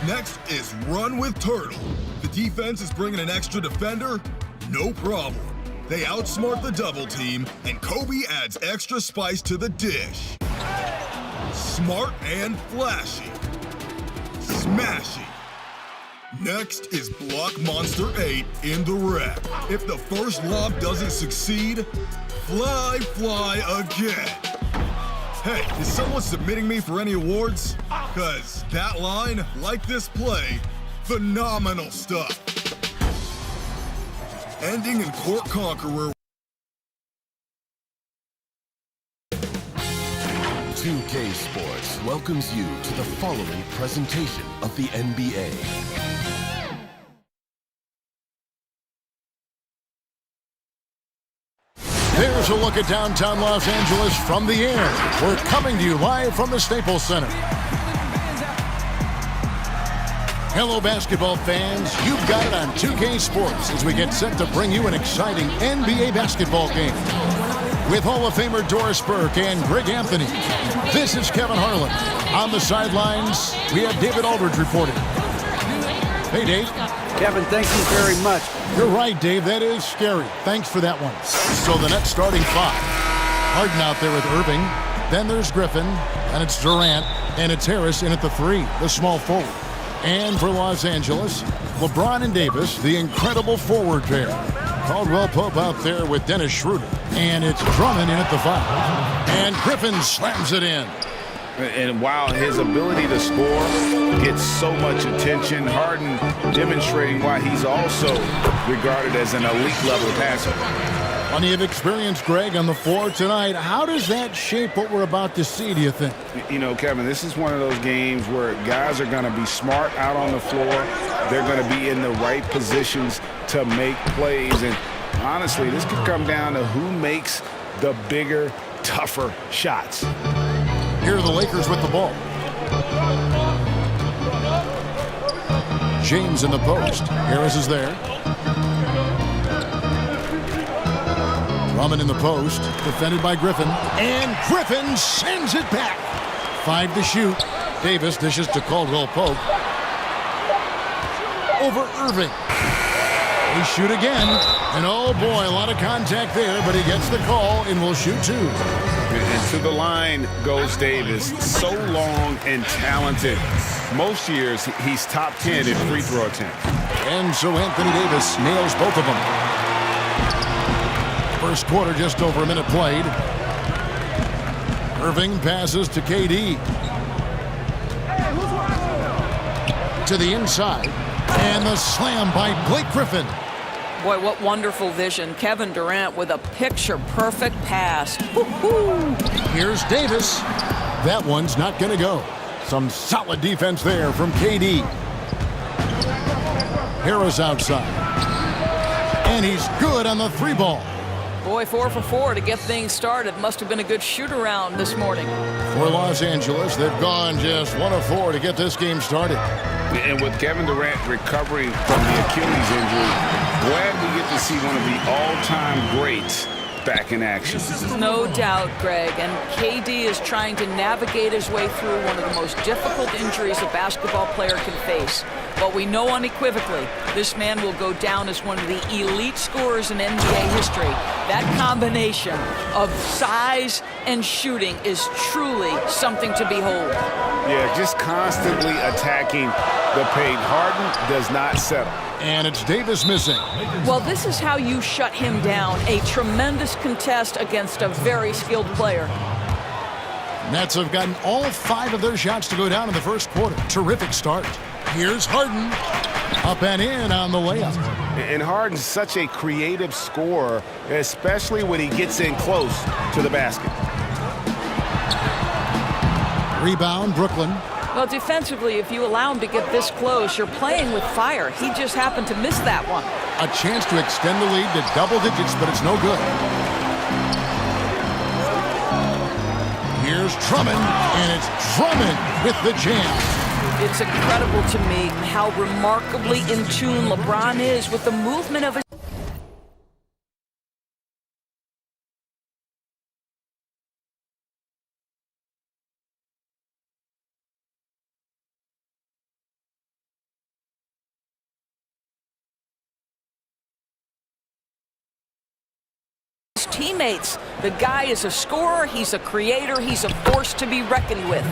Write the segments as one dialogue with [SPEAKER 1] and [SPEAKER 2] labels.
[SPEAKER 1] Next is Run with Turtle. The defense is bringing an extra defender? No problem. They outsmart the double team, and Kobe adds extra spice to the dish. Smart and flashy. Smashy. Next is Block Monster 8 in the rep. If the first lob doesn't succeed, fly again. Hey, is someone submitting me for any awards? Cause that line, like this play, phenomenal stuff. Ending in Court Conqueror.
[SPEAKER 2] 2K Sports welcomes you to the following presentation of the NBA.
[SPEAKER 3] There's a look at downtown Los Angeles from the air. We're coming to you live from the Staples Center. Hello, basketball fans. You've got it on 2K Sports as we get set to bring you an exciting NBA basketball game. With Hall of Famer Doris Burke and Greg Anthony, this is Kevin Harlan. On the sidelines, we have David Aldridge reporting. Hey, Dave.
[SPEAKER 4] Kevin, thank you very much.
[SPEAKER 3] You're right, Dave. That is scary. Thanks for that one. So the Nets starting five. Harden out there with Irving. Then there's Griffin. And it's Durant. And it's Harris in at the three, the small forward. And for Los Angeles, LeBron and Davis, the incredible forward pair. Caldwell Pope out there with Dennis Schroeder. And it's Drummond in at the five. And Griffin slams it in.
[SPEAKER 5] And while his ability to score gets so much attention, Harden demonstrating why he's also regarded as an elite-level passer.
[SPEAKER 3] Plenty of experience, Greg, on the floor tonight. How does that shape what we're about to see, do you think?
[SPEAKER 5] You know, Kevin, this is one of those games where guys are going to be smart out on the floor. They're going to be in the right positions to make plays. And honestly, this could come down to who makes the bigger, tougher shots.
[SPEAKER 3] Here are the Lakers with the ball. James in the post. Harris is there. Drummond in the post. Defended by Griffin. And Griffin sends it back. 5 to shoot. Davis dishes to Caldwell Pope. Over Irving. They shoot again. And oh boy, a lot of contact there, but he gets the call and will shoot two.
[SPEAKER 5] And to the line goes Davis. So long and talented. Most years, he's top 10 in free throw attempts.
[SPEAKER 3] And so Anthony Davis nails both of them. First quarter, just over a minute played. Irving passes to KD. To the inside. And the slam by Blake Griffin.
[SPEAKER 6] Boy, what wonderful vision. Kevin Durant with a picture-perfect pass.
[SPEAKER 3] Here's Davis. That one's not going to go. Some solid defense there from KD. Harris outside. And he's good on the three ball.
[SPEAKER 6] Boy, 4 for 4 to get things started. Must have been a good shoot-around this morning.
[SPEAKER 3] For Los Angeles, they've gone just 1 of 4 to get this game started.
[SPEAKER 5] And with Kevin Durant recovering from the Achilles injury, glad we get to see one of the all-time greats back in action.
[SPEAKER 6] No doubt, Greg. And KD is trying to navigate his way through one of the most difficult injuries a basketball player can face. But we know unequivocally this man will go down as one of the elite scorers in NBA history. That combination of size and shooting is truly something to behold.
[SPEAKER 5] Yeah, just constantly attacking the paint. Harden does not settle.
[SPEAKER 3] And it's Davis missing.
[SPEAKER 6] Well, this is how you shut him down. A tremendous contest against a very skilled player.
[SPEAKER 3] Nets have gotten all 5 of their shots to go down in the first quarter. Terrific start. Here's Harden. Up and in on the layup.
[SPEAKER 5] And Harden's such a creative scorer, especially when he gets in close to the basket.
[SPEAKER 3] Rebound, Brooklyn.
[SPEAKER 6] Well, defensively, if you allow him to get this close, you're playing with fire. He just happened to miss that one.
[SPEAKER 3] A chance to extend the lead to double digits, but it's no good. Here's Drummond, and it's Drummond with the jam.
[SPEAKER 6] It's incredible to me how remarkably in tune LeBron is with the movement of his teammates. The guy is a scorer, he's a creator, he's a force to be reckoned with.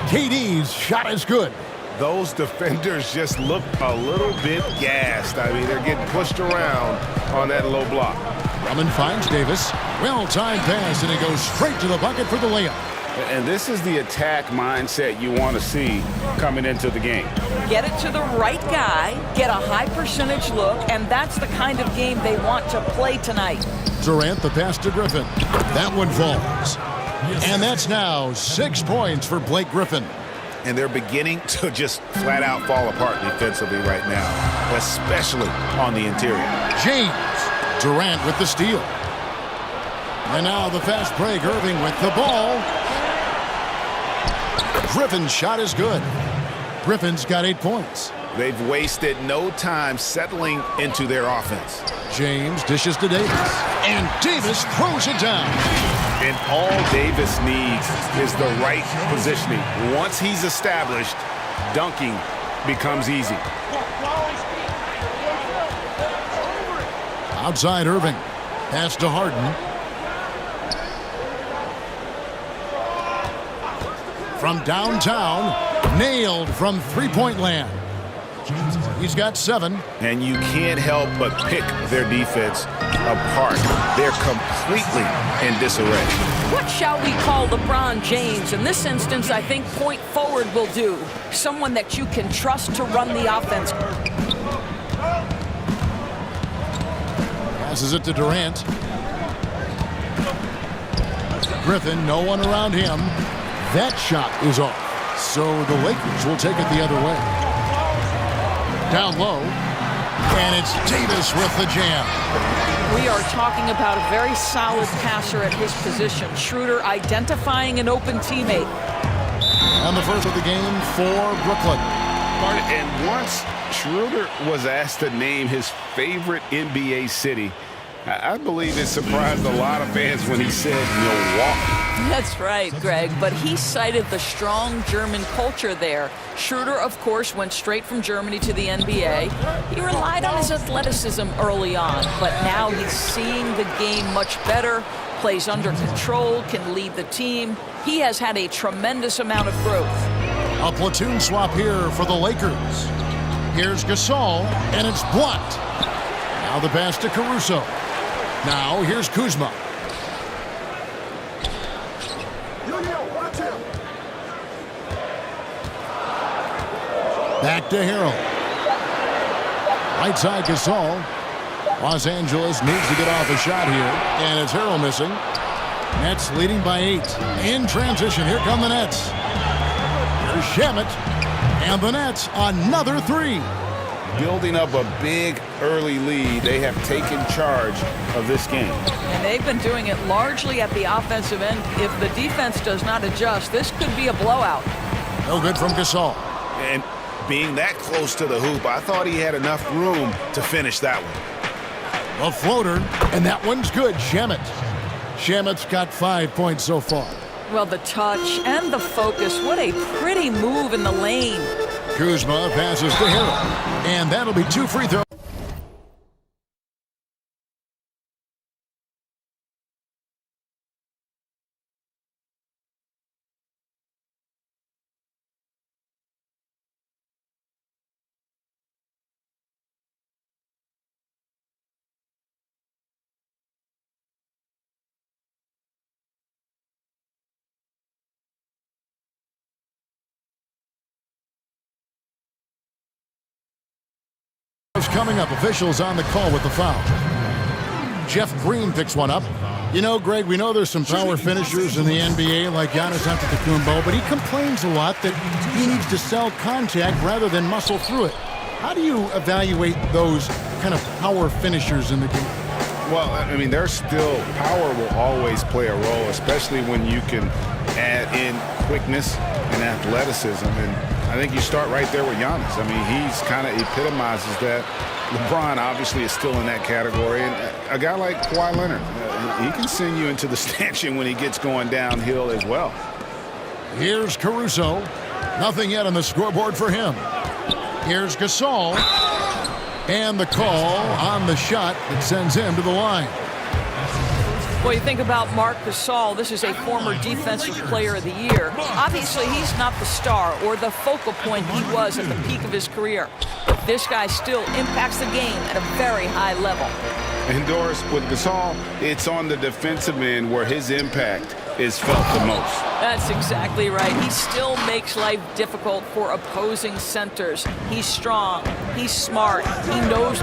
[SPEAKER 3] KD's shot is good.
[SPEAKER 5] Those defenders just look a little bit gassed. I mean, they're getting pushed around on that low block.
[SPEAKER 3] Drummond finds Davis. Well-timed pass, and it goes straight to the bucket for the layup.
[SPEAKER 5] And this is the attack mindset you want to see coming into the game.
[SPEAKER 6] Get it to the right guy, get a high percentage look, and that's the kind of game they want to play tonight.
[SPEAKER 3] Durant, the pass to Griffin. That one falls. And that's now 6 points for Blake Griffin.
[SPEAKER 5] And they're beginning to just flat out fall apart defensively right now, especially on the interior.
[SPEAKER 3] James. Durant with the steal. And now the fast break. Irving with the ball. Griffin's shot is good. Griffin's got 8 points.
[SPEAKER 5] They've wasted no time settling into their offense.
[SPEAKER 3] James dishes to Davis. And Davis throws it down.
[SPEAKER 5] And all Davis needs is the right positioning. Once he's established, dunking becomes easy.
[SPEAKER 3] Outside Irving. Pass to Harden. From downtown. Nailed from three-point land. He's got 7.
[SPEAKER 5] And you can't help but pick their defense apart. They're completely in disarray.
[SPEAKER 6] What shall we call LeBron James? In this instance, I think point forward will do. Someone that you can trust to run the offense.
[SPEAKER 3] Passes it to Durant. Griffin, no one around him. That shot is off. So the Lakers will take it the other way. Down low. And it's Davis with the jam.
[SPEAKER 6] We are talking about a very solid passer at his position. Schroeder identifying an open teammate.
[SPEAKER 3] And the first of the game for Brooklyn.
[SPEAKER 5] And once Schroeder was asked to name his favorite NBA city, I believe it surprised a lot of fans when he said Milwaukee.
[SPEAKER 6] That's right, Greg, but he cited the strong German culture there. Schroeder, of course, went straight from Germany to the NBA. He relied on his athleticism early on, but now he's seeing the game much better, plays under control, can lead the team. He has had a tremendous amount of growth.
[SPEAKER 3] A platoon swap here for the Lakers. Here's Gasol, and it's blocked. Now the pass to Caruso. Now here's Kuzma. Back to Harrell. Right side Gasol. Los Angeles needs to get off a shot here, and it's Harrell missing. Nets leading by 8. In transition, here come the Nets. Here's Shamet, and the Nets another 3.
[SPEAKER 5] Building up a big early lead, they have taken charge of this game.
[SPEAKER 6] And they've been doing it largely at the offensive end. If the defense does not adjust, this could be a blowout.
[SPEAKER 3] No good from Gasol.
[SPEAKER 5] And being that close to the hoop, I thought he had enough room to finish that one.
[SPEAKER 3] A floater, and that one's good. Shamet. Shamet's got 5 points so far.
[SPEAKER 6] Well, the touch and the focus, what a pretty move in the lane.
[SPEAKER 3] Kuzma passes to Harrell, and that'll be 2 free throws. Coming up, officials on the call with the foul. Jeff Green picks one up. You know, Greg, we know there's some power finishers in the NBA like Giannis Antetokounmpo, but he complains a lot that he needs to sell contact rather than muscle through it. How do you evaluate those kind of power finishers in the game?
[SPEAKER 5] Well, I mean, there's still power will always play a role, especially when you can add in quickness and athleticism. And I think you start right there with Giannis. I mean, he's kind of epitomizes that. LeBron obviously is still in that category. And a guy like Kawhi Leonard, he can send you into the stanchion when he gets going downhill as well.
[SPEAKER 3] Here's Caruso. Nothing yet on the scoreboard for him. Here's Gasol. And the call on the shot that sends him to the line.
[SPEAKER 6] Well, you think about Marc Gasol, this is a former Defensive Player of the Year. Obviously, he's not the star or the focal point he was at the peak of his career. But this guy still impacts the game at a very high level.
[SPEAKER 5] And Doris, with Gasol, it's on the defensive end where his impact is felt the most.
[SPEAKER 6] That's exactly right. He still makes life difficult for opposing centers. He's strong. He's smart. He knows.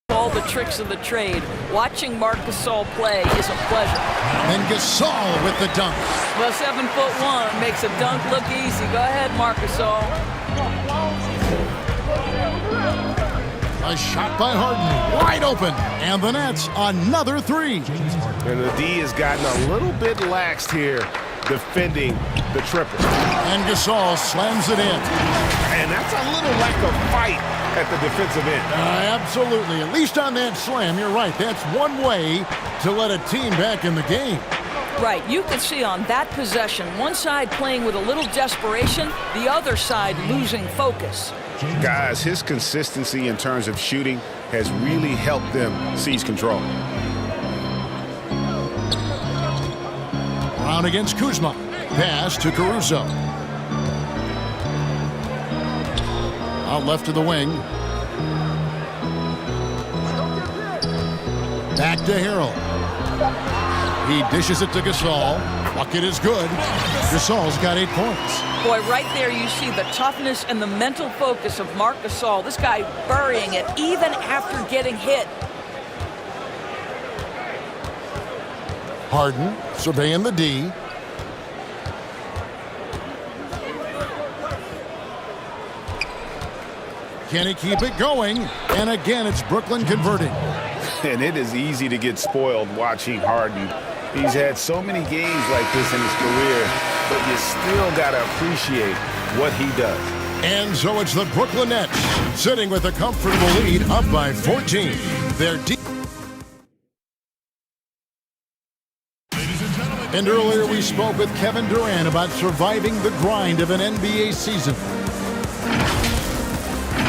[SPEAKER 6] All the tricks of the trade. Watching Marc Gasol play is a pleasure.
[SPEAKER 3] And Gasol with the dunk.
[SPEAKER 6] Well, 7'1" makes a dunk look easy. Go ahead, Marc Gasol.
[SPEAKER 3] A shot by Harden, wide open, and the Nets another three.
[SPEAKER 5] And the D has gotten a little bit laxed here defending the triple.
[SPEAKER 3] And Gasol slams it in.
[SPEAKER 5] And that's a little lack of fight at the defensive end.
[SPEAKER 3] Absolutely. At least on that slam, you're right. That's one way to let a team back in the game.
[SPEAKER 6] Right. You can see on that possession, one side playing with a little desperation, the other side losing focus.
[SPEAKER 5] Guys, his consistency in terms of shooting has really helped them seize control.
[SPEAKER 3] Brown against Kuzma. Pass to Caruso. Out left to the wing. Back to Harrell. He dishes it to Gasol. Bucket is good. Gasol's got 8 points.
[SPEAKER 6] Boy, right there you see the toughness and the mental focus of Marc Gasol. This guy burying it even after getting hit.
[SPEAKER 3] Harden surveying the D. Can he keep it going? And again, it's Brooklyn converting.
[SPEAKER 5] And it is easy to get spoiled watching Harden. He's had so many games like this in his career, but you still got to appreciate what he does.
[SPEAKER 3] And so it's the Brooklyn Nets sitting with a comfortable lead up by 14. They're deep. And earlier we spoke with Kevin Durant about surviving the grind of an NBA season.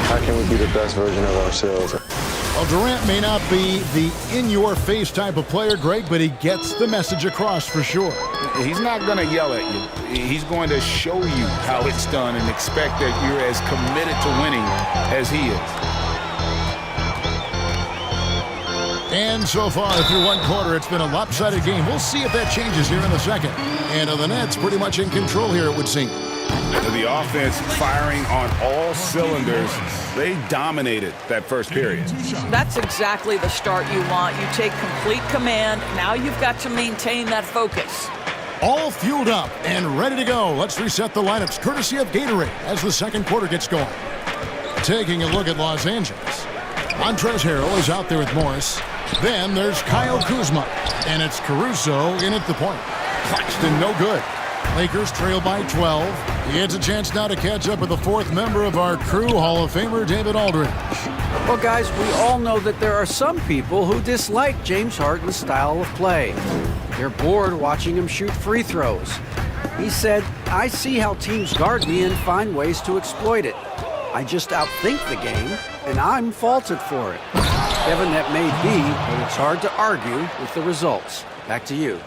[SPEAKER 7] How can we be the best version of ourselves?
[SPEAKER 3] Well, Durant may not be the in-your-face type of player, Greg, but he gets the message across for sure.
[SPEAKER 5] He's not going to yell at you. He's going to show you how it's done and expect that you're as committed to winning as he is.
[SPEAKER 3] And so far through one quarter, it's been a lopsided game. We'll see if that changes here in the second. And the Nets pretty much in control here, it would seem.
[SPEAKER 5] The offense firing on all cylinders. They dominated that first period.
[SPEAKER 6] That's exactly the start you want. You take complete command. Now you've got to maintain that focus.
[SPEAKER 3] All fueled up and ready to go. Let's reset the lineups courtesy of Gatorade as the second quarter gets going. Taking a look at Los Angeles. Montrezl Harrell is out there with Morris. Then there's Kyle Kuzma. And it's Caruso in at the point. Claxton no good. Lakers trail by 12. He gets a chance now to catch up with the fourth member of our crew, Hall of Famer David Aldridge.
[SPEAKER 4] Well, guys, we all know that there are some people who dislike James Harden's style of play. They're bored watching him shoot free throws. He said, "I see how teams guard me and find ways to exploit it. I just outthink the game, and I'm faulted for it." Kevin, that may be, but it's hard to argue with the results. Back to you.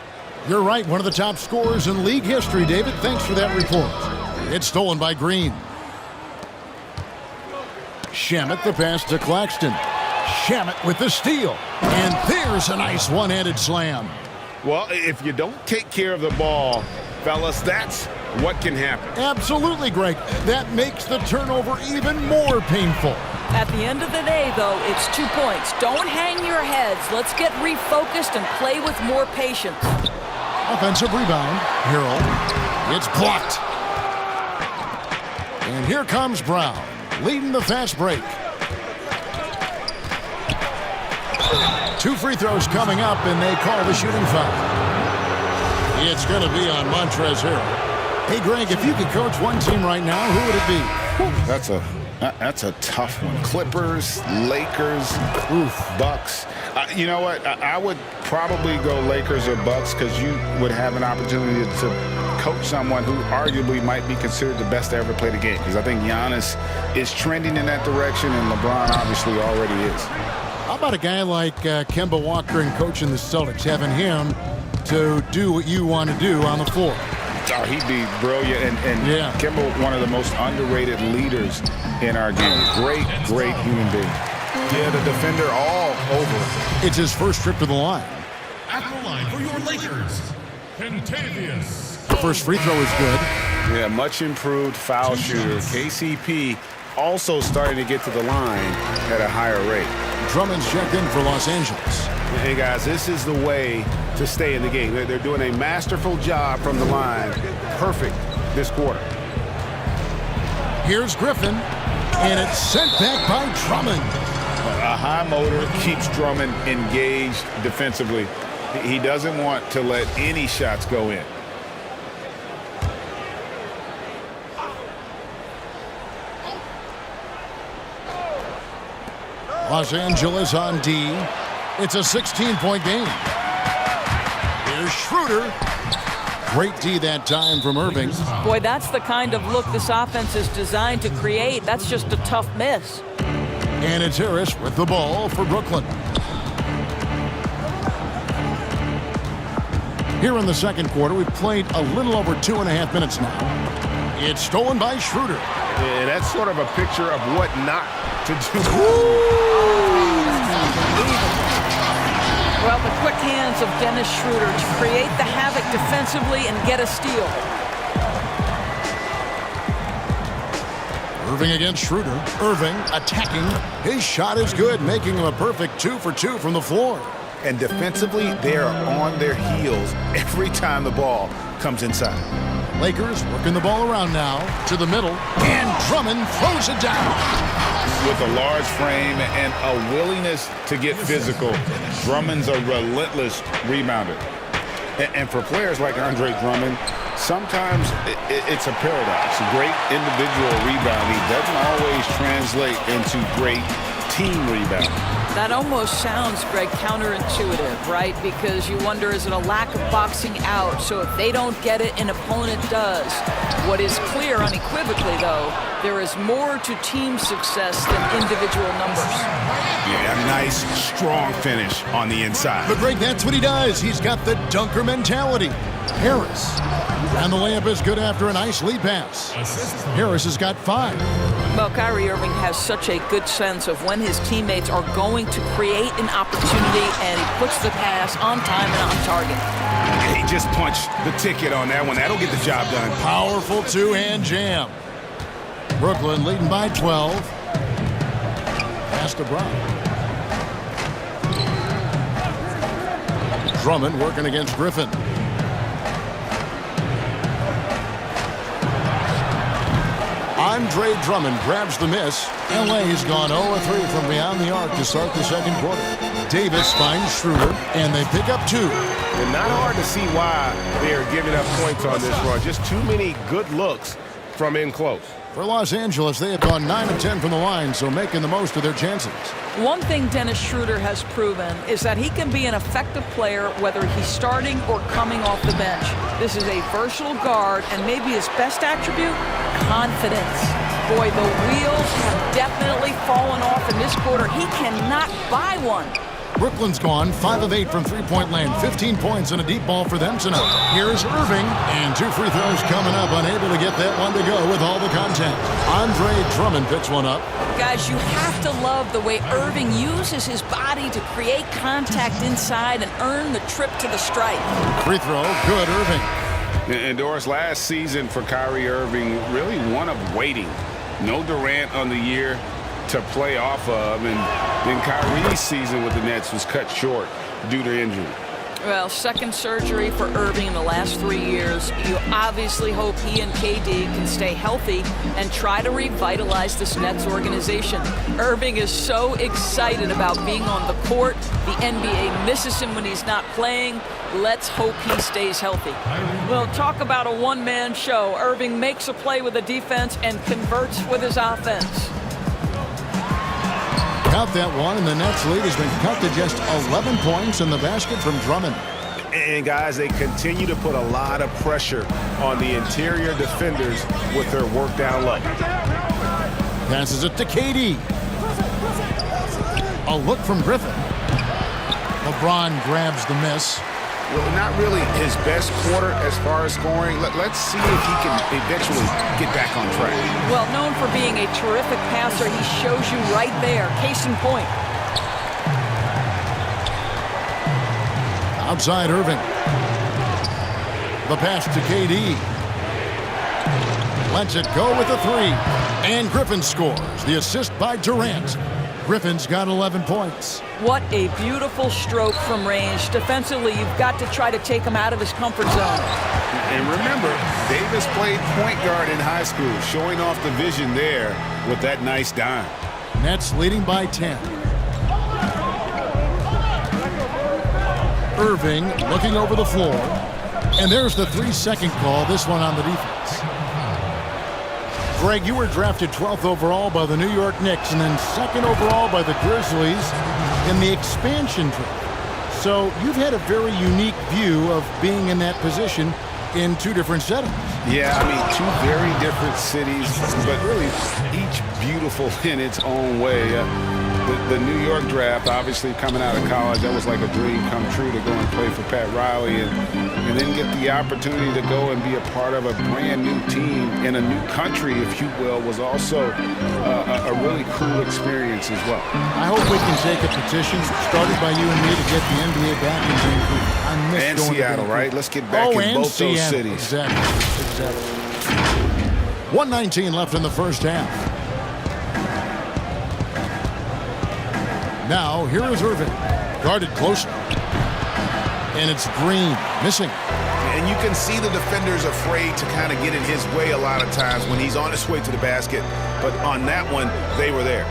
[SPEAKER 3] You're right, one of the top scorers in league history, David. Thanks for that report. It's stolen by Green. Shamet the pass to Claxton. Shamet with the steal. And there's a nice one-handed slam.
[SPEAKER 5] Well, if you don't take care of the ball, fellas, that's what can happen.
[SPEAKER 3] Absolutely, Greg. That makes the turnover even more painful.
[SPEAKER 6] At the end of the day, though, it's 2 points. Don't hang your heads. Let's get refocused and play with more patience.
[SPEAKER 3] Offensive rebound. Harrell. It's blocked. And here comes Brown, leading the fast break. 2 free throws coming up, and they call the shooting foul. It's going to be on Montrezl Harrell. Hey, Greg, if you could coach one team right now, who would it be?
[SPEAKER 5] That's a tough one. Clippers, Lakers, Bucks. You know what? I would probably go Lakers or Bucks because you would have an opportunity to coach someone who arguably might be considered the best to ever play the game. Because I think Giannis is trending in that direction, and LeBron obviously already is.
[SPEAKER 3] How about a guy like Kemba Walker and coaching the Celtics, having him to do what you want to do on the floor?
[SPEAKER 5] Oh, he'd be brilliant, and
[SPEAKER 3] yeah.
[SPEAKER 5] Kemba, one of the most underrated leaders in our game. Great human being. Yeah, the defender all over.
[SPEAKER 3] It's his first trip to the line.
[SPEAKER 8] At the line for your Lakers, Kentavious.
[SPEAKER 3] First free throw is good.
[SPEAKER 5] Yeah, much improved foul shooter. KCP also starting to get to the line at a higher rate.
[SPEAKER 3] Drummond's checked in for Los Angeles.
[SPEAKER 5] Hey, guys, this is the way to stay in the game. They're doing a masterful job from the line. Perfect this quarter.
[SPEAKER 3] Here's Griffin, and it's sent back by Drummond.
[SPEAKER 5] A high motor keeps Drummond engaged defensively. He doesn't want to let any shots go in.
[SPEAKER 3] Los Angeles on D. It's a 16-point game. Here's Schroeder. Great D that time from Irving.
[SPEAKER 6] Boy, that's the kind of look this offense is designed to create. That's just a tough miss.
[SPEAKER 3] And it's Harris with the ball for Brooklyn. Here in the second quarter, we've played a little over 2.5 minutes now. It's stolen by Schroeder.
[SPEAKER 5] Yeah, that's sort of a picture of what not to do.
[SPEAKER 6] Well, the quick hands of Dennis Schroeder to create the havoc defensively and get a steal.
[SPEAKER 3] Irving against Schroeder. Irving attacking. His shot is good, making him a perfect 2 for 2 from the floor.
[SPEAKER 5] And defensively, they are on their heels every time the ball comes inside.
[SPEAKER 3] Lakers working the ball around now to the middle, and Drummond throws it down.
[SPEAKER 5] With a large frame and a willingness to get physical, Drummond's a relentless rebounder. And for players like Andre Drummond, sometimes it's a paradox. Great individual rebounding doesn't always translate into great team rebounding.
[SPEAKER 6] That almost sounds, Greg, counterintuitive, right? Because you wonder, is it a lack of boxing out? So if they don't get it, an opponent does. What is clear unequivocally, though, there is more to team success than individual numbers.
[SPEAKER 5] Yeah, a nice, strong finish on the inside.
[SPEAKER 3] But Greg, that's what he does. He's got the dunker mentality. Harris. And the layup is good after a nice lead pass. Harris has got 5.
[SPEAKER 6] Well, Kyrie Irving has such a good sense of when his teammates are going to create an opportunity, and he puts the pass on time and on target.
[SPEAKER 5] He just punched the ticket on that one. That'll get the job done.
[SPEAKER 3] Powerful two-hand jam. Brooklyn leading by 12. Pass to Brown. Drummond working against Griffin. Andre Drummond grabs the miss. LA's gone 0-3 from beyond the arc to start the second quarter. Davis finds Schroeder, and they pick up 2.
[SPEAKER 9] And not hard to see why they're giving up points on this run. Just too many good looks from in close.
[SPEAKER 3] For Los Angeles, they have gone 9 of 10 from the line, so making the most of their chances.
[SPEAKER 6] One thing Dennis Schroeder has proven is that he can be an effective player whether he's starting or coming off the bench. This is a versatile guard, and maybe his best attribute, confidence. Boy, the wheels have definitely fallen off in this quarter. He cannot buy one.
[SPEAKER 3] Brooklyn's gone 5 of 8 from three-point land, 15 points and a deep ball for them tonight. Here's Irving, and 2 free throws coming up, unable to get that one to go with all the contact. Andre Drummond picks one up.
[SPEAKER 6] Guys, you have to love the way Irving uses his body to create contact inside and earn the trip to the stripe.
[SPEAKER 3] Free throw, good, Irving.
[SPEAKER 5] And Doris, last season for Kyrie Irving, really one of waiting. No Durant on the year to play off of, and then Kyrie's season with the Nets was cut short due to injury.
[SPEAKER 6] Well, second surgery for Irving in the last 3 years. You obviously hope he and KD can stay healthy and try to revitalize this Nets organization. Irving is so excited about being on the court. The NBA misses him when he's not playing. Let's hope he stays healthy. Well, talk about a one-man show. Irving makes a play with the defense and converts with his offense.
[SPEAKER 3] Count that one, and the Nets lead has been cut to just 11 points in the basket from Drummond.
[SPEAKER 9] And guys, they continue to put a lot of pressure on the interior defenders with their work down low.
[SPEAKER 3] Passes it to KD. A look from Griffin. LeBron grabs the miss.
[SPEAKER 5] Well, not really his best quarter as far as scoring. Let's see if he can eventually get back on track.
[SPEAKER 6] Well, known for being a terrific passer, he shows you right there. Case in point.
[SPEAKER 3] Outside Irving. The pass to KD. Lets it go with a 3. And Griffin scores. The assist by Durant. Griffin's got 11 points.
[SPEAKER 6] What a beautiful stroke from range. Defensively, you've got to try to take him out of his comfort zone.
[SPEAKER 5] And remember, Davis played point guard in high school, showing off the vision there with that nice dime.
[SPEAKER 3] Nets leading by 10. Irving looking over the floor. And there's the 3-second call, this one on the defense. Greg, you were drafted 12th overall by the New York Knicks and then 2nd overall by the Grizzlies in the expansion draft. So you've had a very unique view of being in that position in 2 different settings.
[SPEAKER 5] Yeah, I mean, 2 very different cities, but really each beautiful in its own way. The New York draft, obviously coming out of college, that was like a dream come true to go and play for Pat Riley and then get the opportunity to go and be a part of a brand new team in a new country, if you will, was also a really cool experience as well.
[SPEAKER 3] I hope we can take a petition started by you and me to get the NBA back in Vancouver. I miss
[SPEAKER 5] and
[SPEAKER 3] going
[SPEAKER 5] Seattle,
[SPEAKER 3] to
[SPEAKER 5] right? Let's get back in both
[SPEAKER 3] Seattle.
[SPEAKER 5] those cities.
[SPEAKER 3] Exactly. 1:19 left in the first half. Now, here is Irving. Guarded close. And it's Green, missing.
[SPEAKER 5] And you can see the defenders afraid to kind of get in his way a lot of times when he's on his way to the basket. But on that one, they were there.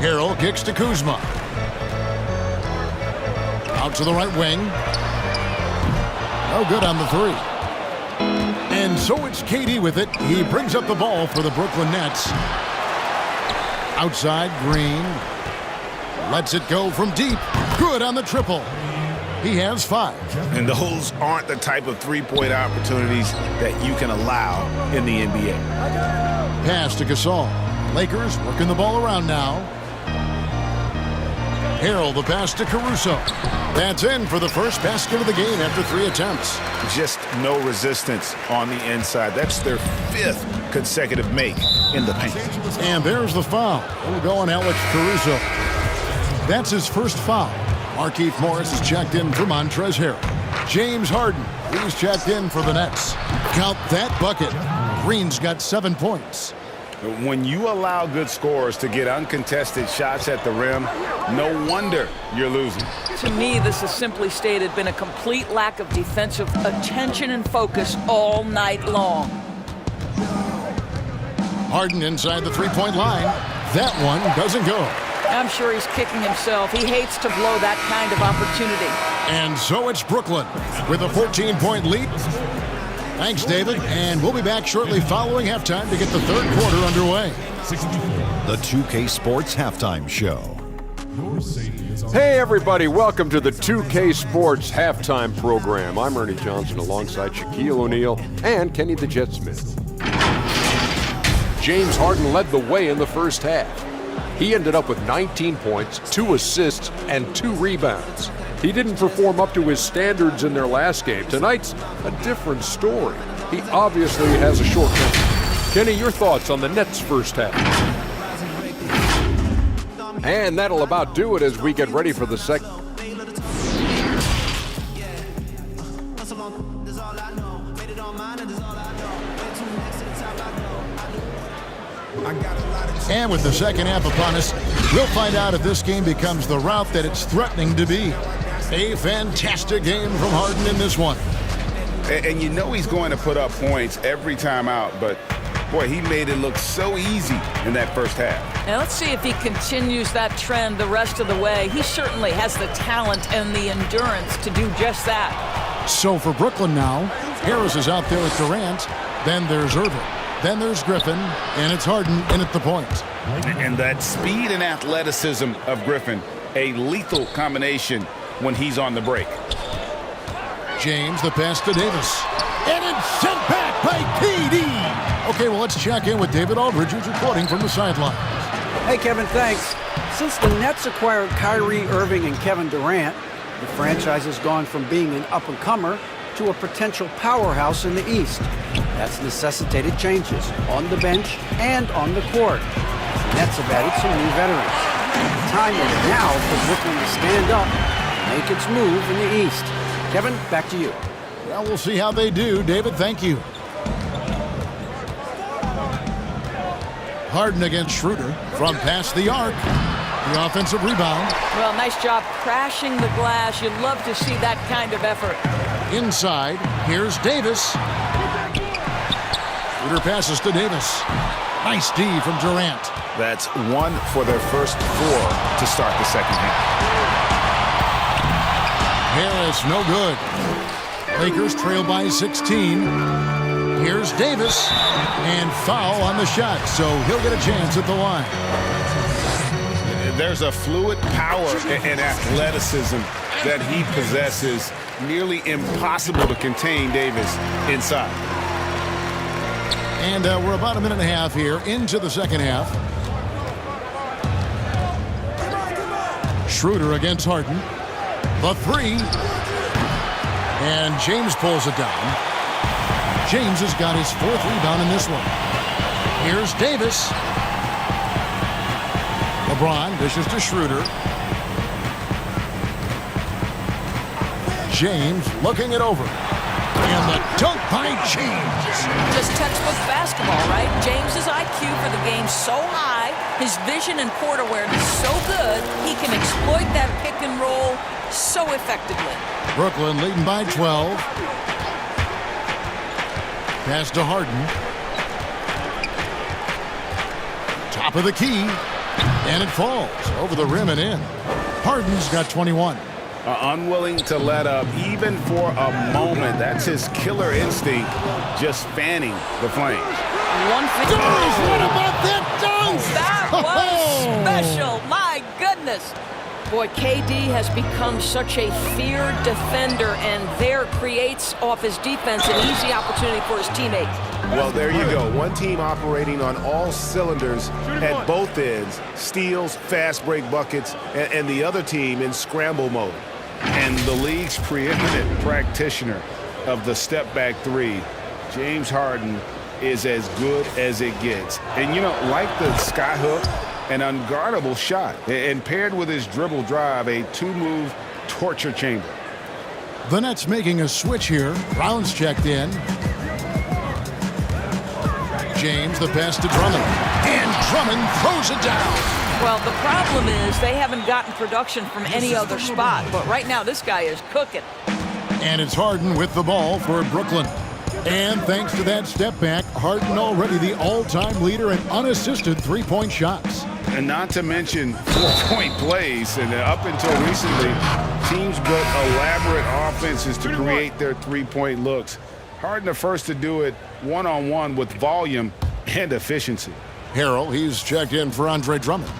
[SPEAKER 3] Harrell kicks to Kuzma. Out to the right wing. No good on the three. And so it's KD with it. He brings up the ball for the Brooklyn Nets. Outside, Green. Lets it go from deep. Good on the triple. He has 5.
[SPEAKER 5] And those aren't the type of three-point opportunities that you can allow in the NBA.
[SPEAKER 3] Pass to Gasol. Lakers working the ball around now. Harrell the pass to Caruso. That's in for the first basket of the game after 3 attempts.
[SPEAKER 5] Just no resistance on the inside. That's their 5th consecutive make in the paint.
[SPEAKER 3] And there's the foul. It'll go on Alex Caruso. That's his first foul. Markieff Morris is checked in for Montrezl Harrell. James Harden, he's checked in for the Nets. Count that bucket. Green's got 7 points.
[SPEAKER 5] When you allow good scorers to get uncontested shots at the rim, no wonder you're losing.
[SPEAKER 6] To me, this has simply stated been a complete lack of defensive attention and focus all night long.
[SPEAKER 3] Harden inside the three-point line. That one doesn't go.
[SPEAKER 6] I'm sure he's kicking himself. He hates to blow that kind of opportunity.
[SPEAKER 3] And so it's Brooklyn with a 14-point lead. Thanks, David. And we'll be back shortly following halftime to get the third quarter underway.
[SPEAKER 10] The 2K Sports Halftime Show.
[SPEAKER 11] Hey, everybody. Welcome to the 2K Sports Halftime Program. I'm Ernie Johnson alongside Shaquille O'Neal and Kenny the Jet Smith. James Harden led the way in the first half. He ended up with 19 points, 2 assists, and 2 rebounds. He didn't perform up to his standards in their last game. Tonight's a different story. He obviously has a shortcoming. Kenny, your thoughts on the Nets' first half? And that'll about do it as we get ready for the second.
[SPEAKER 3] And with the second half upon us, we'll find out if this game becomes the route that it's threatening to be. A fantastic game from Harden in this one.
[SPEAKER 5] And you know he's going to put up points every time out, but boy, he made it look so easy in that first half.
[SPEAKER 6] Now let's see if he continues that trend the rest of the way. He certainly has the talent and the endurance to do just that.
[SPEAKER 3] So for Brooklyn now, Harris is out there with Durant. Then there's Irving. Then there's Griffin, and it's Harden in at the point.
[SPEAKER 5] And that speed and athleticism of Griffin, a lethal combination when he's on the break.
[SPEAKER 3] James, the pass to Davis. And it's sent back by KD. Okay, well, let's check in with David Aldridge, who's reporting from the sidelines.
[SPEAKER 4] Hey, Kevin, thanks. Since the Nets acquired Kyrie Irving and Kevin Durant, the franchise has gone from being an up-and-comer to a potential powerhouse in the East. That's necessitated changes on the bench and on the court. The Nets have added some new veterans. The time is now for Brooklyn to stand up and make its move in the East. Kevin, back to you.
[SPEAKER 3] Well, we'll see how they do. David, thank you. Harden against Schroeder from past the arc. The offensive rebound.
[SPEAKER 6] Well, nice job crashing the glass. You'd love to see that kind of effort.
[SPEAKER 3] Inside, here's Davis. Schroeder passes to Davis. Nice D from Durant.
[SPEAKER 5] That's 1 for their first 4 to start the second half.
[SPEAKER 3] Harris, no good. Lakers trail by 16. Here's Davis. And foul on the shot, so he'll get a chance at the line.
[SPEAKER 5] There's a fluid power and athleticism that he possesses. Nearly impossible to contain Davis inside.
[SPEAKER 3] And we're about a minute and a half here into the second half. Schroeder against Harden. The 3. And James pulls it down. James has got his 4th rebound in this one. Here's Davis. LeBron dishes to Schroeder. James looking it over. And the dunk by James.
[SPEAKER 6] Just textbook basketball, right? James's IQ for the game so high, His vision and court awareness so good, he can exploit that pick and roll so effectively.
[SPEAKER 3] Brooklyn leading by 12. Pass to Harden. Top of the key. And it falls over the rim and in. Harden's got 21.
[SPEAKER 5] Unwilling to let up even for a moment. That's his killer instinct, just fanning the flames.
[SPEAKER 3] What about that dunk?
[SPEAKER 6] That was special. My goodness. Boy, KD has become such a feared defender, and there creates off his defense an easy opportunity for his teammates.
[SPEAKER 9] Well, there you go. One team operating on all cylinders at both ends. Steals, fast break buckets, and the other team in scramble mode.
[SPEAKER 5] And the league's preeminent practitioner of the step-back three, James Harden, is as good as it gets. And, you know, like the skyhook, an unguardable shot. And paired with his dribble drive, a two-move torture chamber.
[SPEAKER 3] The Nets making a switch here. Brown's checked in. James, the pass to Drummond. And Drummond throws it down.
[SPEAKER 6] Well, the problem is they haven't gotten production from any other spot. But right now, this guy is cooking.
[SPEAKER 3] And it's Harden with the ball for Brooklyn. And thanks to that step back, Harden already the all-time leader in unassisted three-point shots.
[SPEAKER 5] And not to mention four-point plays. And up until recently, teams built elaborate offenses to create their three-point looks. Harden the first to do it one-on-one with volume and efficiency.
[SPEAKER 3] Harrell, he's checked in for Andre Drummond.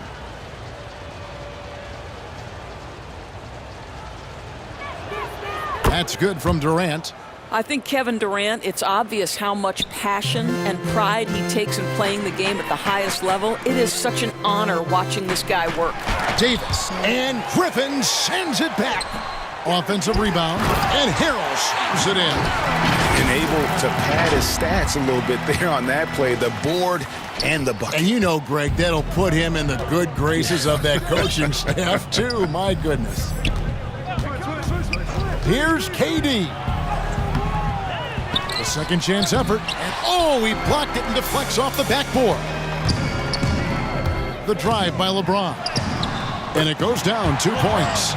[SPEAKER 3] That's good from Durant.
[SPEAKER 6] I think Kevin Durant, it's obvious how much passion and pride he takes in playing the game at the highest level. It is such an honor watching this guy work.
[SPEAKER 3] Davis and Griffin sends it back. Offensive rebound, and Harrell slams it in.
[SPEAKER 5] And able to pad his stats a little bit there on that play, the board and the bucket.
[SPEAKER 3] And you know, Greg, that'll put him in the good graces of that coaching staff, too. My goodness. Here's KD. A second chance effort. And oh, he blocked it and deflects off the backboard. The drive by LeBron. And it goes down 2 points.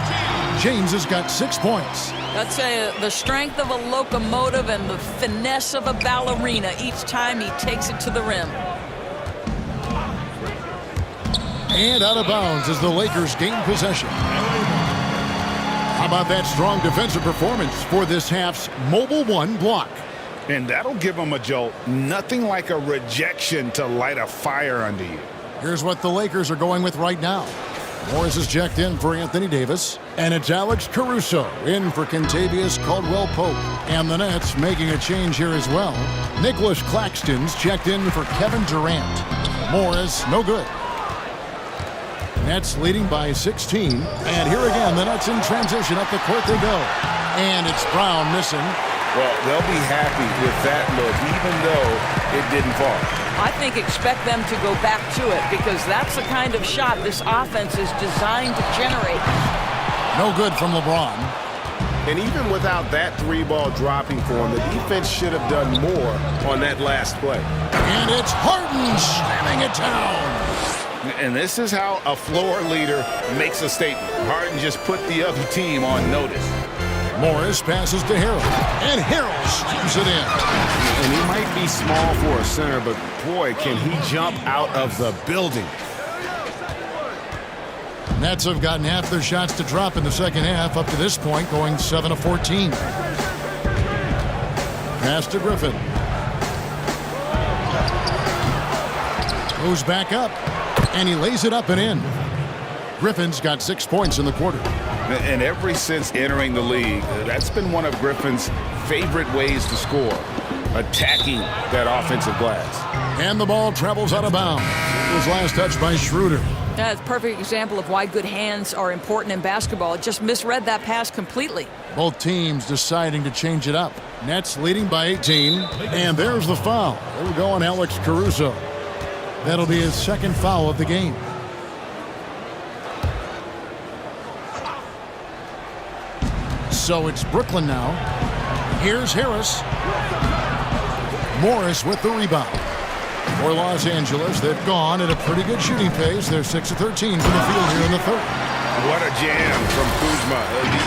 [SPEAKER 3] James has got 6 points.
[SPEAKER 6] That's the strength of a locomotive and the finesse of a ballerina each time he takes it to the rim.
[SPEAKER 3] And out of bounds as the Lakers gain possession. How about that strong defensive performance for this half's Mobile One block?
[SPEAKER 5] And that'll give them a jolt. Nothing like a rejection to light a fire under you.
[SPEAKER 3] Here's what the Lakers are going with right now. Morris is checked in for Anthony Davis. And it's Alex Caruso in for Kentavious Caldwell-Pope. And the Nets making a change here as well. Nicholas Claxton's checked in for Kevin Durant. Morris, no good. Nets leading by 16. And here again, the Nets in transition. Up the court they go. And it's Brown missing.
[SPEAKER 5] Well, they'll be happy with that look, even though it didn't fall.
[SPEAKER 6] I think expect them to go back to it because that's the kind of shot this offense is designed to generate.
[SPEAKER 3] No good from LeBron.
[SPEAKER 9] And even without that three-ball dropping for him, the defense should have done more on that last play.
[SPEAKER 3] And it's Harden slamming it down.
[SPEAKER 5] And this is how a floor leader makes a statement. Harden just put the other team on notice.
[SPEAKER 3] Morris passes to Harrell, and Harrell slams it in.
[SPEAKER 5] And he might be small for a center, but boy, can he jump out of the building.
[SPEAKER 3] Nets have gotten half their shots to drop in the second half up to this point, going 7 of 14. Pass to Griffin. Goes back up, and he lays it up and in. Griffin's got 6 points in the quarter.
[SPEAKER 5] And ever since entering the league, that's been one of Griffin's favorite ways to score, attacking that offensive glass.
[SPEAKER 3] And the ball travels out of bounds. It was last touched by Schroeder.
[SPEAKER 6] That's a perfect example of why good hands are important in basketball. It just misread that pass completely.
[SPEAKER 3] Both teams deciding to change it up. Nets leading by 18. And there's the foul. It'll go on Alex Caruso. That'll be his second foul of the game. So it's Brooklyn now. Here's Harris. Morris with the rebound. For Los Angeles, they've gone at a pretty good shooting pace. They're 6 of 13 from the field here in the third.
[SPEAKER 5] What a jam from Kuzma.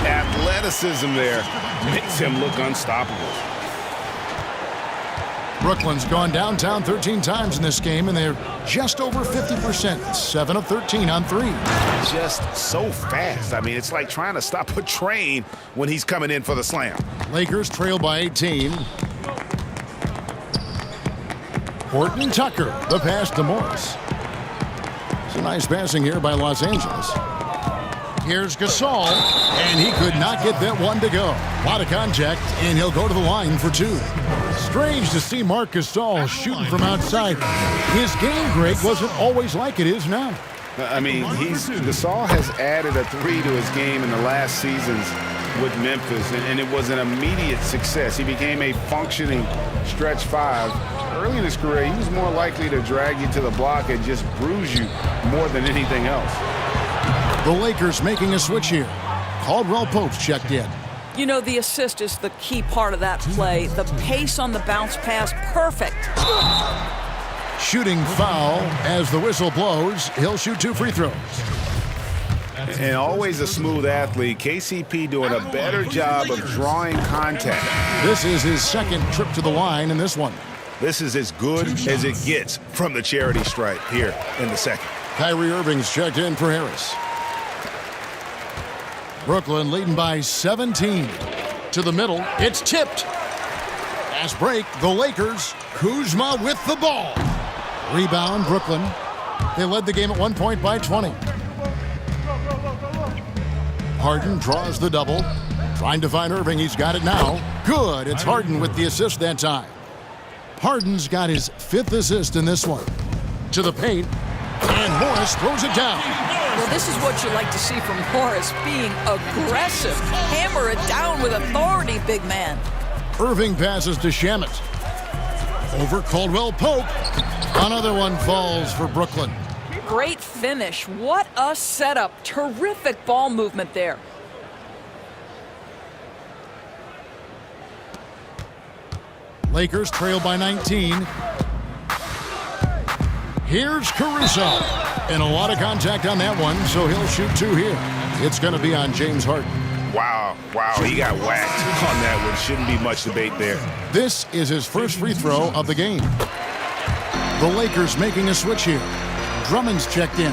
[SPEAKER 5] The athleticism there makes him look unstoppable.
[SPEAKER 3] Brooklyn's gone downtown 13 times in this game, and they're just over 50%, 7 of 13 on 3.
[SPEAKER 5] Just so fast. I mean, it's like trying to stop a train when he's coming in for the slam.
[SPEAKER 3] Lakers trail by 18. Horton Tucker, the pass to Morris. It's a nice passing here by Los Angeles. Here's Gasol, and he could not get that one to go. A lot of contact, and he'll go to the line for 2. Strange to see Marc Gasol shooting from outside. His game, Greg, wasn't always like it is now.
[SPEAKER 5] I mean, Gasol has added a 3 to his game in the last seasons with Memphis, and it was an immediate success. He became a functioning stretch 5. Early in his career, he was more likely to drag you to the block and just bruise you more than anything else.
[SPEAKER 3] The Lakers making a switch here. Caldwell Pope's checked in.
[SPEAKER 6] You know, the assist is the key part of that play. The pace on the bounce pass, perfect.
[SPEAKER 3] Shooting foul as the whistle blows. He'll shoot 2 free throws.
[SPEAKER 5] And always a smooth athlete, KCP doing a better job of drawing contact.
[SPEAKER 3] This is his second trip to the line in this one.
[SPEAKER 5] This is as good as it gets from the charity stripe here in the second.
[SPEAKER 3] Kyrie Irving's checked in for Harris. Brooklyn leading by 17. To the middle, it's tipped. Fast break, the Lakers. Kuzma with the ball. Rebound, Brooklyn. They led the game at one point by 20. Harden draws the double. Trying to find Irving, he's got it now. Good, it's Harden with the assist that time. Harden's got his 5th assist in this one. To the paint, and Morris throws it down.
[SPEAKER 6] Well, this is what you like to see from Morris, being aggressive. Hammer it down with authority, big man.
[SPEAKER 3] Irving passes to Shamet. Over Caldwell Pope. Another one falls for Brooklyn.
[SPEAKER 6] Great finish. What a setup. Terrific ball movement there.
[SPEAKER 3] Lakers trail by 19. Here's Caruso. And a lot of contact on that one, so he'll shoot 2 here. It's going to be on James Harden.
[SPEAKER 5] Wow, he got whacked on that one. Shouldn't be much debate there.
[SPEAKER 3] This is his first free throw of the game. The Lakers making a switch here. Drummond's checked in.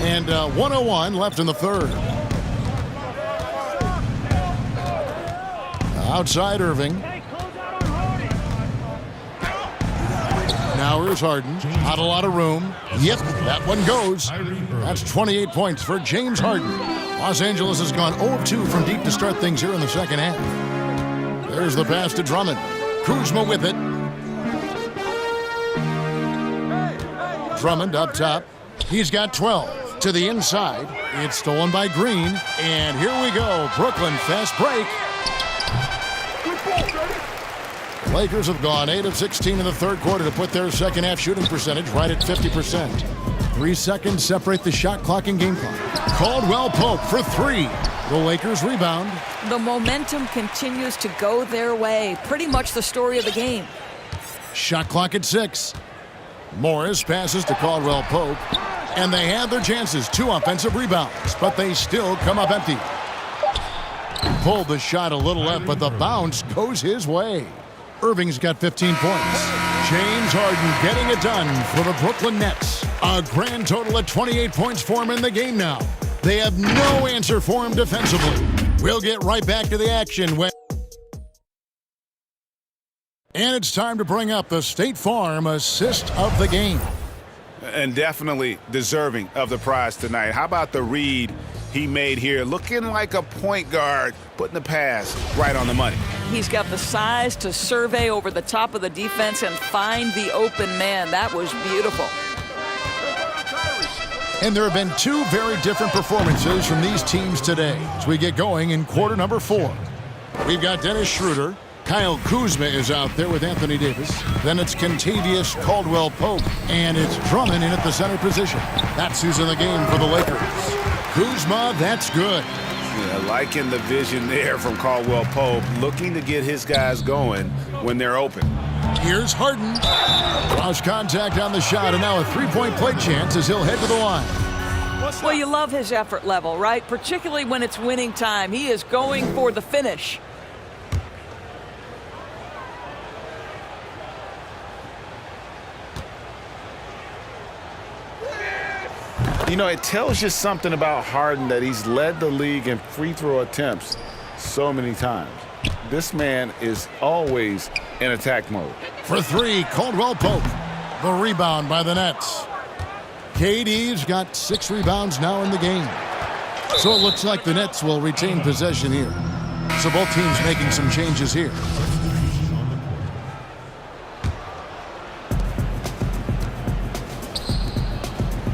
[SPEAKER 3] And 1:01 left in the third. Outside Irving. Now here's Harden. Not a lot of room. Yep, that one goes. That's 28 points for James Harden. Los Angeles has gone 0 of 2 from deep to start things here in the second half. There's the pass to Drummond. Kuzma with it. Drummond up top. He's got 12. To the inside. It's stolen by Green. And here we go. Brooklyn fast break. Lakers have gone 8 of 16 in the third quarter to put their second half shooting percentage right at 50%. 3 seconds separate the shot clock and game clock. Caldwell Pope for 3. The Lakers rebound.
[SPEAKER 6] The momentum continues to go their way. Pretty much the story of the game.
[SPEAKER 3] Shot clock at 6. Morris passes to Caldwell Pope. And they have their chances. 2 offensive rebounds, but they still come up empty. Pulled the shot a little left, but the bounce goes his way. Irving's got 15 points. James Harden getting it done for the Brooklyn Nets. A grand total of 28 points for him in the game now. They have no answer for him defensively. We'll get right back to the action when... And it's time to bring up the State Farm assist of the game.
[SPEAKER 5] And definitely deserving of the prize tonight. How about the read he made here? Looking like a point guard, putting the pass right on the money.
[SPEAKER 6] He's got the size to survey over the top of the defense and find the open man. That was beautiful.
[SPEAKER 3] And there have been 2 very different performances from these teams today as we get going in quarter number 4. We've got Dennis Schroeder. Kyle Kuzma is out there with Anthony Davis. Then it's Kentavious Caldwell-Pope. And it's Drummond in at the center position. That's who's in the game for the Lakers. Kuzma, that's good.
[SPEAKER 5] Yeah, liking the vision there from Caldwell-Pope, looking to get his guys going when they're open.
[SPEAKER 3] Here's Harden. Lost contact on the shot, and now a three-point play chance as he'll head to the line.
[SPEAKER 6] Well, you love his effort level, right? Particularly when it's winning time. He is going for the finish.
[SPEAKER 5] You know, it tells you something about Harden that he's led the league in free throw attempts so many times. This man is always in attack mode.
[SPEAKER 3] For three, Caldwell Pope. The rebound by the Nets. KD's got 6 rebounds now in the game. So it looks like the Nets will retain possession here. So both teams making some changes here.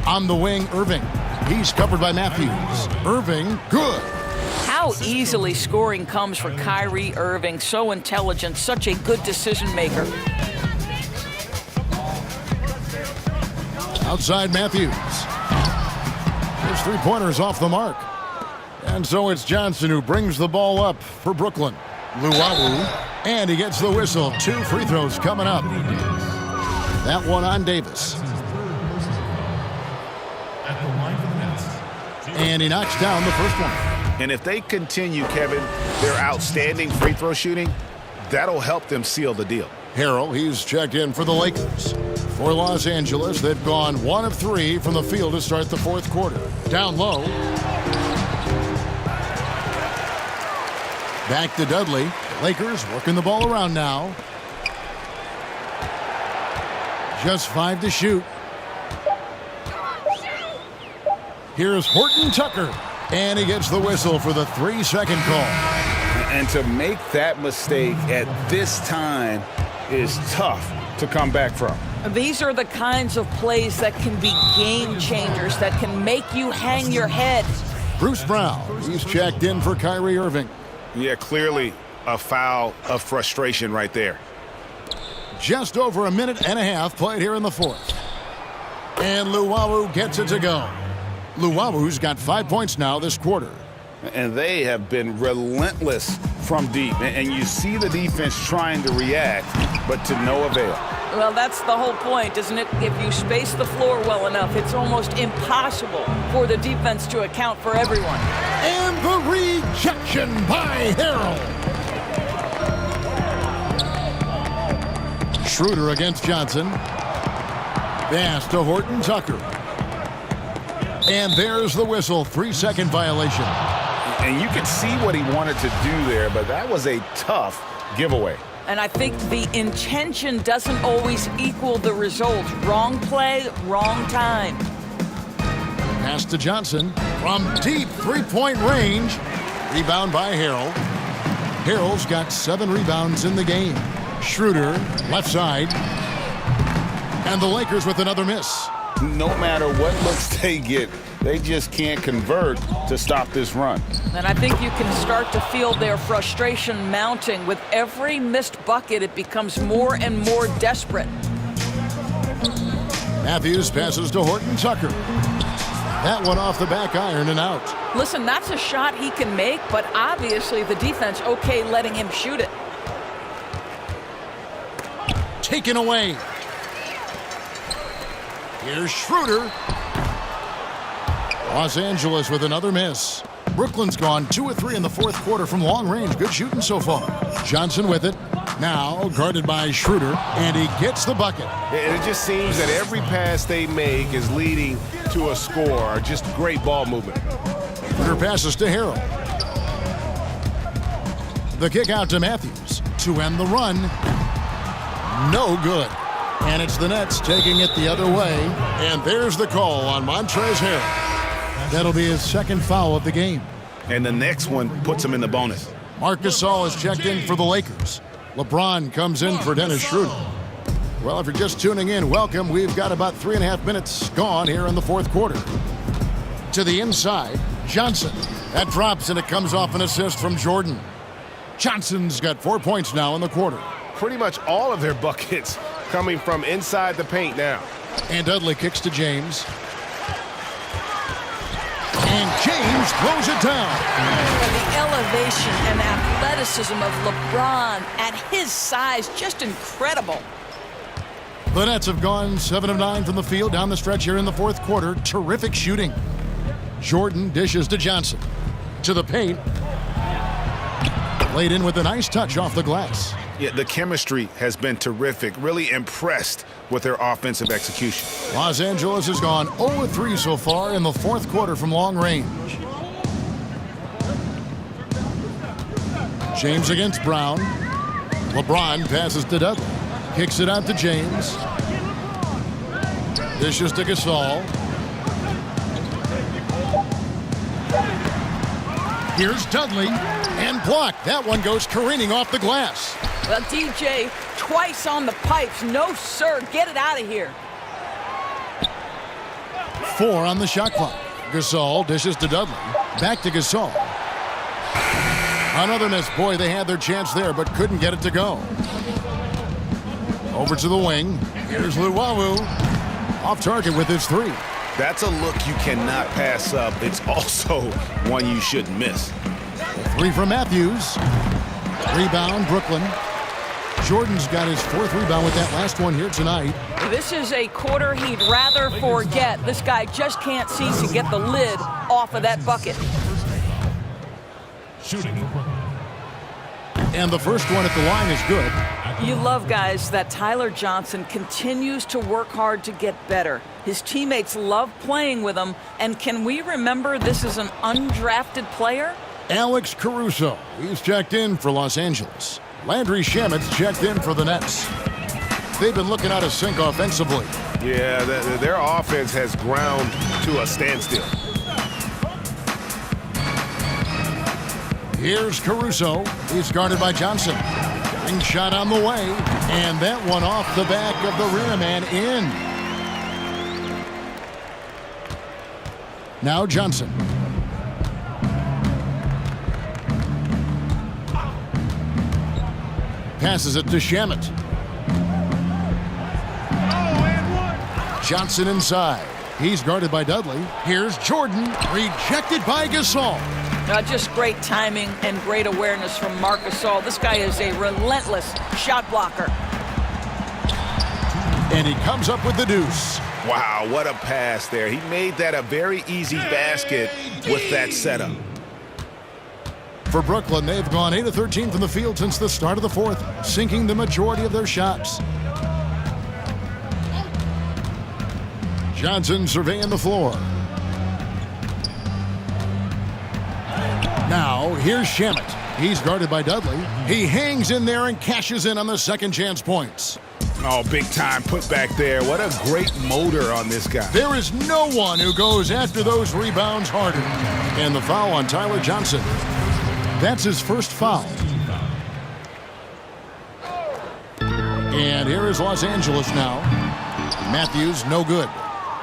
[SPEAKER 3] On the wing, Irving. He's covered by Matthews. Irving, good.
[SPEAKER 6] How easily scoring comes for Kyrie Irving. So intelligent, such a good decision maker.
[SPEAKER 3] Outside Matthews. His three-pointer's off the mark. And so it's Johnson who brings the ball up for Brooklyn. Luwawu, and he gets the whistle. 2 free throws coming up. That one on Davis. And he knocks down the first one.
[SPEAKER 5] And if they continue, Kevin, their outstanding free throw shooting, that'll help them seal the deal.
[SPEAKER 3] Harrell, he's checked in for the Lakers. For Los Angeles, they've gone 1 of 3 from the field to start the fourth quarter. Down low. Back to Dudley. Lakers working the ball around now. Just 5 to shoot. Here's Horton Tucker, and he gets the whistle for the 3-second call.
[SPEAKER 5] And to make that mistake at this time is tough to come back from.
[SPEAKER 6] These are the kinds of plays that can be game changers, that can make you hang your head.
[SPEAKER 3] Bruce Brown, he's checked in for Kyrie Irving.
[SPEAKER 5] Yeah, clearly a foul of frustration right there.
[SPEAKER 3] Just over a minute and a half played here in the fourth. And Luwawu gets it to go. Luwawu's got 5 points now this quarter.
[SPEAKER 5] And they have been relentless from deep. And you see the defense trying to react, but to no avail.
[SPEAKER 6] Well, that's the whole point, isn't it? If you space the floor well enough, it's almost impossible for the defense to account for everyone.
[SPEAKER 3] And the rejection by Harrell. Schroeder against Johnson. Pass to Horton Tucker. And there's the whistle, 3-second violation.
[SPEAKER 5] And you can see what he wanted to do there, but that was a tough giveaway.
[SPEAKER 6] And I think the intention doesn't always equal the result. Wrong play, wrong time.
[SPEAKER 3] Pass to Johnson from deep 3-point range. Rebound by Harrell. Harrell's got 7 rebounds in the game. Schroeder, left side. And the Lakers with another miss.
[SPEAKER 5] No matter what looks they get, they just can't convert to stop this run.
[SPEAKER 6] And I think you can start to feel their frustration mounting. With every missed bucket, it becomes more and more desperate.
[SPEAKER 3] Matthews passes to Horton Tucker. That one off the back iron and out.
[SPEAKER 6] Listen, that's a shot he can make, but obviously the defense okay letting him shoot it.
[SPEAKER 3] Taken away. Here's Schroeder. Los Angeles with another miss. Brooklyn's gone 2 of 3 in the fourth quarter from long range. Good shooting so far. Johnson with it. Now guarded by Schroeder, and he gets the bucket.
[SPEAKER 9] And it just seems that every pass they make is leading to a score. Just great ball movement.
[SPEAKER 3] Schroeder passes to Harrell. The kick out to Matthews to end the run. No good. And it's the Nets taking it the other way. And there's the call on Montrezl Harrell. That'll be his 2nd foul of the game.
[SPEAKER 5] And the next one puts him in the bonus.
[SPEAKER 3] Marc Gasol is checked in for the Lakers. LeBron comes in for Dennis Schroeder. Well, if you're just tuning in, welcome. We've got about 3.5 minutes gone here in the fourth quarter. To the inside, Johnson. That drops, and it comes off an assist from Jordan. Johnson's got 4 points now in the quarter.
[SPEAKER 9] Pretty much all of their buckets coming from inside the paint now.
[SPEAKER 3] And Dudley kicks to James. And James throws it down.
[SPEAKER 6] And the elevation and athleticism of LeBron at his size, just incredible.
[SPEAKER 3] The Nets have gone 7 of 9 from the field down the stretch here in the fourth quarter. Terrific shooting. Jordan dishes to Johnson. To the paint. Laid in with a nice touch off the glass.
[SPEAKER 5] Yeah, the chemistry has been terrific. Really impressed with their offensive execution.
[SPEAKER 3] Los Angeles has gone 0-3 so far in the fourth quarter from long range. James against Brown. LeBron passes to Dudley. Kicks it out to James. Dishes to Gasol. Here's Dudley. And blocked. That one goes careening off the glass.
[SPEAKER 6] Well, DJ, twice on the pipes. No, sir. Get it out of here.
[SPEAKER 3] 4 on the shot clock. Gasol dishes to Dudley. Back to Gasol. Another miss. Boy, they had their chance there, but couldn't get it to go. Over to the wing. Here's Luwawu. Off target with his 3.
[SPEAKER 5] That's a look you cannot pass up. It's also one you shouldn't miss.
[SPEAKER 3] 3 from Matthews. Rebound, Brooklyn. Jordan's got his 4th rebound with that last one here tonight.
[SPEAKER 6] This is a quarter he'd rather forget. This guy just can't seem to get the lid off of that bucket.
[SPEAKER 8] Shooting.
[SPEAKER 3] And the first one at the line is good.
[SPEAKER 6] You love, guys, that Tyler Johnson continues to work hard to get better. His teammates love playing with him. And can we remember this is an undrafted player?
[SPEAKER 3] Alex Caruso. He's checked in for Los Angeles. Landry Shamet's checked in for the Nets. They've been looking out of sync offensively.
[SPEAKER 9] Yeah, their offense has ground to a standstill.
[SPEAKER 3] Here's Caruso. He's guarded by Johnson. Ring shot on the way. And that one off the back of the rear man in. Now Johnson. Passes it to Shamet. Johnson inside. He's guarded by Dudley. Here's Jordan. Rejected by Gasol.
[SPEAKER 6] Just great timing and great awareness from Marc Gasol. This guy is a relentless shot blocker.
[SPEAKER 3] And he comes up with the deuce.
[SPEAKER 5] Wow, what a pass there. He made that a very easy basket with that setup.
[SPEAKER 3] For Brooklyn, they've gone 8 of 13 from the field since the start of the fourth, sinking the majority of their shots. Johnson surveying the floor. Now, here's Shamet. He's guarded by Dudley. He hangs in there and cashes in on the second chance points.
[SPEAKER 5] Oh, big time put back there. What a great motor on this guy.
[SPEAKER 3] There is no one who goes after those rebounds harder. And the foul on Tyler Johnson. That's his first foul. And here is Los Angeles now. Matthews, no good.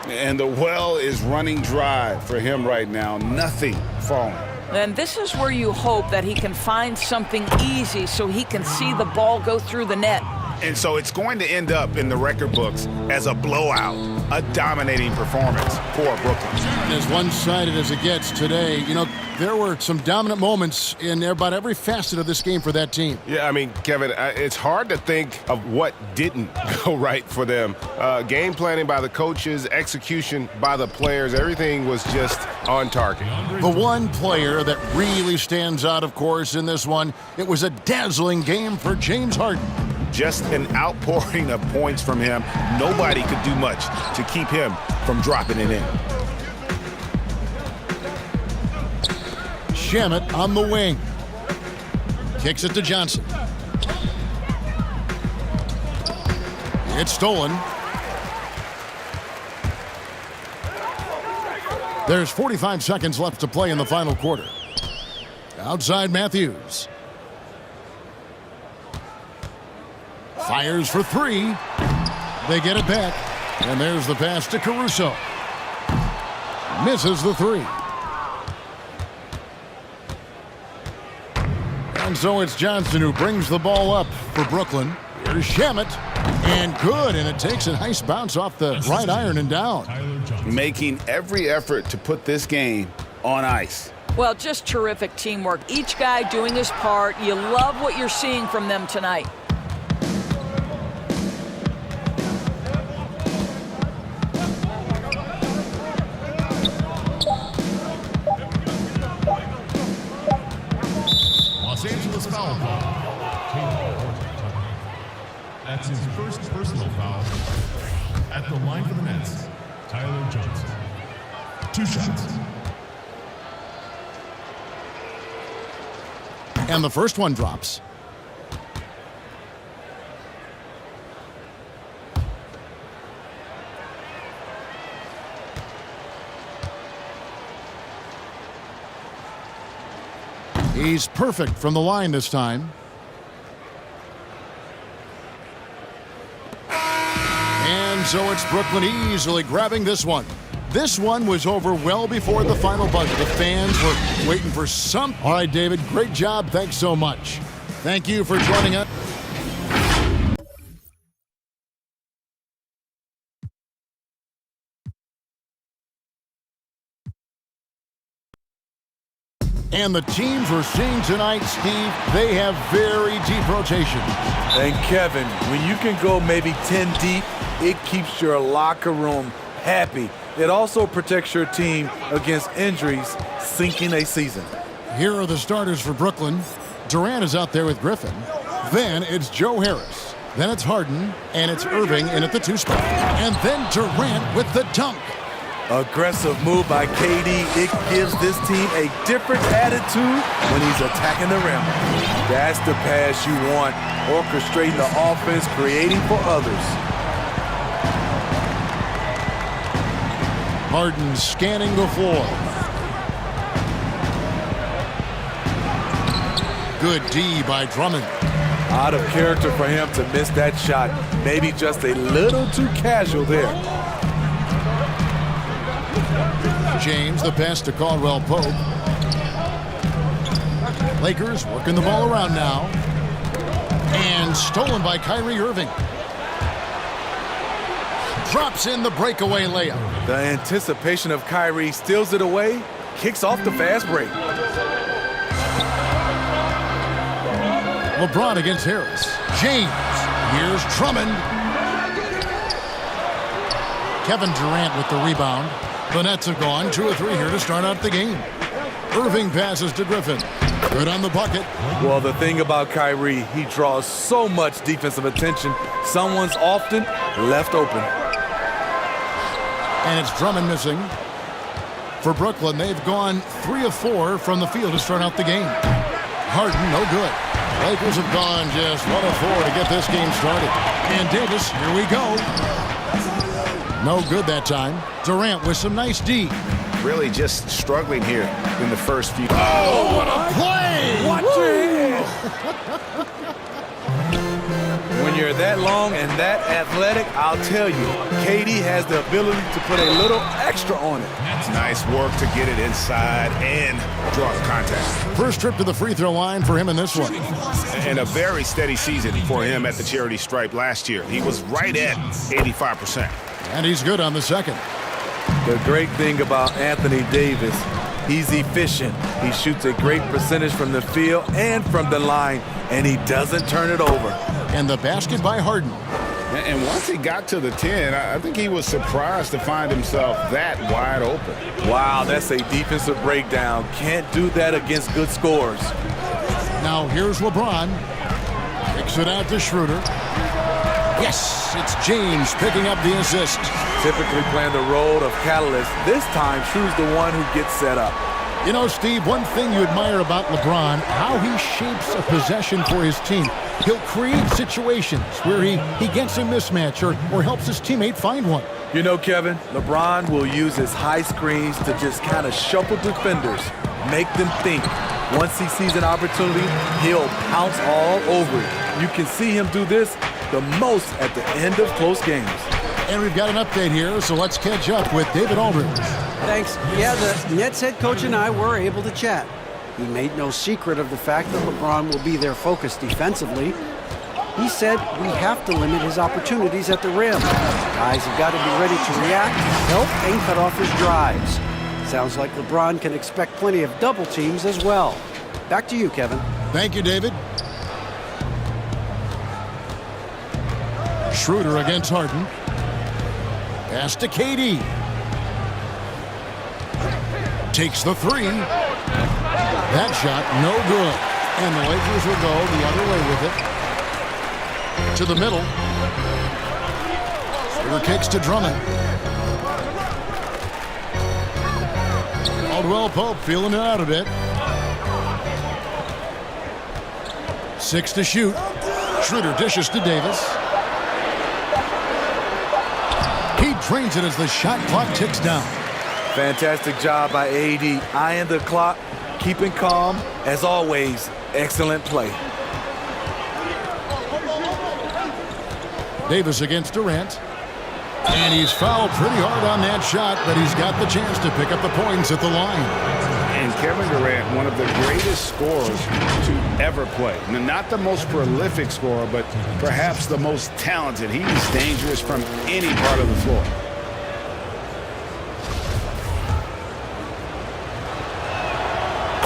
[SPEAKER 5] And the well is running dry for him right now. Nothing falling.
[SPEAKER 6] And this is where you hope that he can find something easy so he can see the ball go through the net.
[SPEAKER 5] And so it's going to end up in the record books as a blowout, a dominating performance for Brooklyn.
[SPEAKER 3] As one-sided as it gets today, you know, there were some dominant moments in about every facet of this game for that team.
[SPEAKER 9] Yeah, I mean, Kevin, it's hard to think of what didn't go right for them. Game planning by the coaches, execution by the players, everything was just on target.
[SPEAKER 3] The one player that really stands out, of course, in this one, it was a dazzling game for James Harden.
[SPEAKER 5] Just an outpouring of points from him. Nobody could do much to keep him from dropping it in.
[SPEAKER 3] Shamet on the wing. Kicks it to Johnson. It's stolen. There's 45 seconds left to play in the final quarter. Outside Matthews. Fires for 3. They get it back. And there's the pass to Caruso. Misses the 3. And so it's Johnson who brings the ball up for Brooklyn. Here's Shamet. And good. And it takes a nice bounce off the right iron and down.
[SPEAKER 5] Making every effort to put this game on ice.
[SPEAKER 6] Well, just terrific teamwork. Each guy doing his part. You love what you're seeing from them tonight.
[SPEAKER 8] Los Angeles foul call. That's his first personal foul. At the line for the Nets, Tyler Johnson. 2 shots.
[SPEAKER 3] And the first one drops. He's perfect from the line this time. And so it's Brooklyn easily grabbing this one. This one was over well before the final buzzer. The fans were waiting for some. All right, David, great job. Thanks so much. Thank you for joining us. And the teams we're seeing tonight, Steve, they have very deep rotation.
[SPEAKER 12] And Kevin, when you can go maybe 10 deep, it keeps your locker room happy. It also protects your team against injuries sinking a season.
[SPEAKER 3] Here are the starters for Brooklyn. Durant is out there with Griffin. Then it's Joe Harris. Then it's Harden, and it's Irving in at the 2 spot. And then Durant with the dunk.
[SPEAKER 12] Aggressive move by KD. It gives this team a different attitude when he's attacking the rim. That's the pass you want. Orchestrating the offense, creating for others.
[SPEAKER 3] Harden scanning the floor. Good D by Drummond.
[SPEAKER 12] Out of character for him to miss that shot. Maybe just a little too casual there.
[SPEAKER 3] James, the pass to Caldwell Pope. Lakers working the ball around now. And stolen by Kyrie Irving. Drops in the breakaway layup.
[SPEAKER 12] The anticipation of Kyrie steals it away, kicks off the fast break.
[SPEAKER 3] LeBron against Harris. James. Here's Drummond. Kevin Durant with the rebound. The Nets have gone 2 or 3 here to start out the game. Irving passes to Griffin. Good on the bucket.
[SPEAKER 12] Well, the thing about Kyrie, he draws so much defensive attention. Someone's often left open.
[SPEAKER 3] And it's Drummond missing. For Brooklyn, they've gone 3 of 4 from the field to start out the game. Harden, no good. Lakers have gone just 1 of 4 to get this game started. And Davis, here we go. No good that time. Durant with some nice D.
[SPEAKER 5] Really just struggling here in the first few.
[SPEAKER 3] Oh, what a play!
[SPEAKER 12] Watch it! When you're that long and that athletic, I'll tell you, KD has the ability to put a little extra on it.
[SPEAKER 5] Nice work to get it inside and draw the contact.
[SPEAKER 3] First trip to the free throw line for him in this one.
[SPEAKER 5] And a very steady season for him at the charity stripe last year. He was right at 85%.
[SPEAKER 3] And he's good on the second.
[SPEAKER 12] The great thing about Anthony Davis, he's efficient. He shoots a great percentage from the field and from the line, and he doesn't turn it over.
[SPEAKER 3] And the basket by Harden.
[SPEAKER 5] And once he got to the 10, I think he was surprised to find himself that wide open.
[SPEAKER 12] Wow, that's a defensive breakdown. Can't do that against good scores.
[SPEAKER 3] Now here's LeBron. Kicks it out to Schroeder. Yes, it's James picking up the assist.
[SPEAKER 12] Typically playing the role of catalyst. This time, Schroeder's the one who gets set up.
[SPEAKER 3] You know, Steve, one thing you admire about LeBron, how he shapes a possession for his team. He'll create situations where he gets a mismatch or helps his teammate find one.
[SPEAKER 12] You know, Kevin, LeBron will use his high screens to just kind of shuffle defenders, make them think. Once he sees an opportunity, he'll pounce all over it. You can see him do this the most at the end of close games.
[SPEAKER 3] And we've got an update here, so let's catch up with David Aldridge.
[SPEAKER 4] Thanks. Yeah, the Nets head coach and I were able to chat. He made no secret of the fact that LeBron will be their focus defensively. He said we have to limit his opportunities at the rim. Guys have got to be ready to react, help, and cut off his drives. Sounds like LeBron can expect plenty of double teams as well. Back to you, Kevin.
[SPEAKER 3] Thank you, David. Schroeder against Harden. Pass to KD. Takes the three. That shot, no good. And the Lakers will go the other way with it. To the middle. Schroeder kicks to Drummond. Caldwell Pope feeling it out a bit. 6 to shoot. Schroeder dishes to Davis. He drains it as the shot clock ticks down.
[SPEAKER 12] Fantastic job by AD. Eyeing the clock, keeping calm. As always, excellent play.
[SPEAKER 3] Davis against Durant. And he's fouled pretty hard on that shot, but he's got the chance to pick up the points at the line.
[SPEAKER 5] And Kevin Durant, one of the greatest scorers to ever play. Not the most prolific scorer, but perhaps the most talented. He's dangerous from any part of the floor.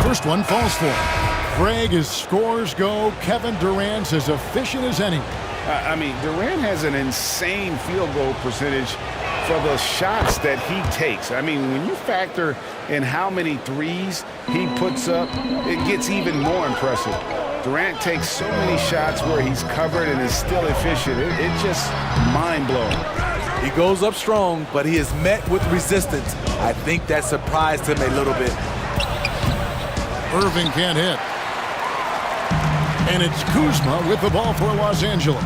[SPEAKER 3] First one falls for him. Greg, as scores go, Kevin Durant's as efficient as any.
[SPEAKER 5] I mean, Durant has an insane field goal percentage for the shots that he takes. I mean, when you factor in how many threes he puts up, it gets even more impressive. Durant takes so many shots where he's covered and is still efficient. It's just mind-blowing.
[SPEAKER 12] He goes up strong, but he is met with resistance. I think that surprised him a little bit.
[SPEAKER 3] Irving can't hit. And it's Kuzma with the ball for Los Angeles.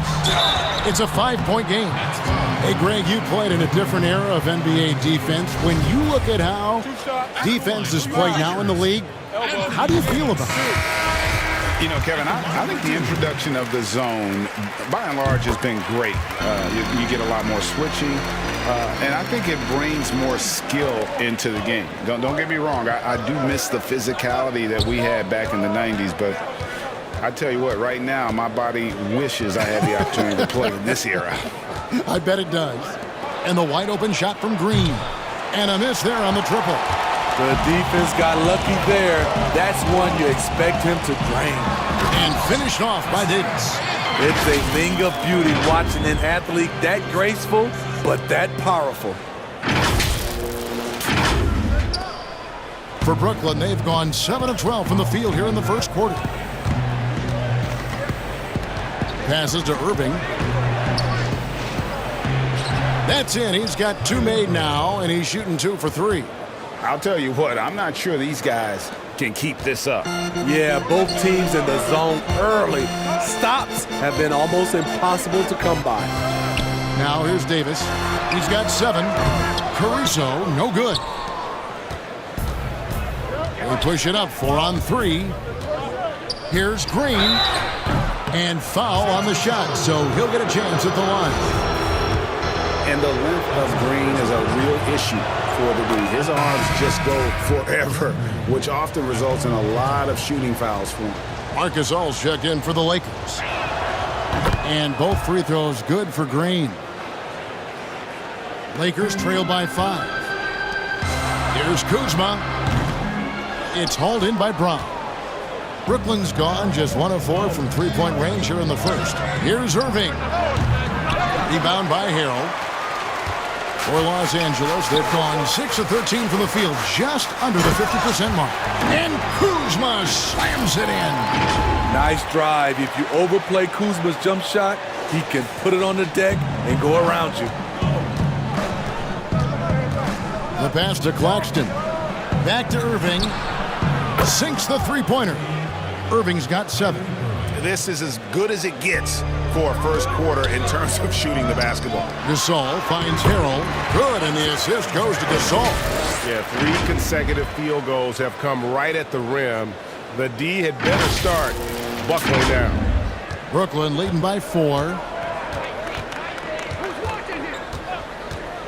[SPEAKER 3] It's a 5-point game. Hey, Greg, you played in a different era of NBA defense. When you look at how defense is played now in the league, how do you feel about it?
[SPEAKER 5] You know, Kevin, I think the introduction of the zone, by and large, has been great. You get a lot more switching, and I think it brings more skill into the game. Don't get me wrong. I do miss the physicality that we had back in the 90s, but I tell you what, right now, my body wishes I had the opportunity to play in this era.
[SPEAKER 3] I bet it does. And the wide open shot from Green. And a miss there on the triple.
[SPEAKER 12] The defense got lucky there. That's one you expect him to drain.
[SPEAKER 3] And finished off by Davis.
[SPEAKER 12] It's a thing of beauty watching an athlete that graceful, but that powerful.
[SPEAKER 3] For Brooklyn, they've gone 7 of 12 from the field here in the first quarter. Passes to Irving. That's in. He's got 2 made now, and he's shooting 2 for 3.
[SPEAKER 5] I'll tell you what, I'm not sure these guys can keep this up.
[SPEAKER 12] Yeah, both teams in the zone early. Stops have been almost impossible to come by.
[SPEAKER 3] Now here's Davis. He's got 7. Caruso, no good. They push it up 4 on 3. Here's Green. And foul on the shot, so he'll get a chance at the line.
[SPEAKER 5] And the length of Green is a real issue for the league. His arms just go forever, which often results in a lot of shooting fouls for him.
[SPEAKER 3] Marc Gasol's checked in for the Lakers. And both free throws good for Green. Lakers trail by 5. Here's Kuzma. It's hauled in by Brown. Brooklyn's gone just 1 of 4 from 3-point range here in the first. Here's Irving. Rebound by Harrell. For Los Angeles, they've gone 6 of 13 from the field, just under the 50% mark. And Kuzma slams it in.
[SPEAKER 12] Nice drive. If you overplay Kuzma's jump shot, he can put it on the deck and go around you.
[SPEAKER 3] The pass to Claxton. Back to Irving. Sinks the three-pointer. Irving's got 7.
[SPEAKER 9] This is as good as it gets for a first quarter in terms of shooting the basketball.
[SPEAKER 3] Gasol finds Harrell. Good, and the assist goes to Gasol.
[SPEAKER 9] Yeah, 3 consecutive field goals have come right at the rim. The D had better start buckling down.
[SPEAKER 3] Brooklyn leading by 4.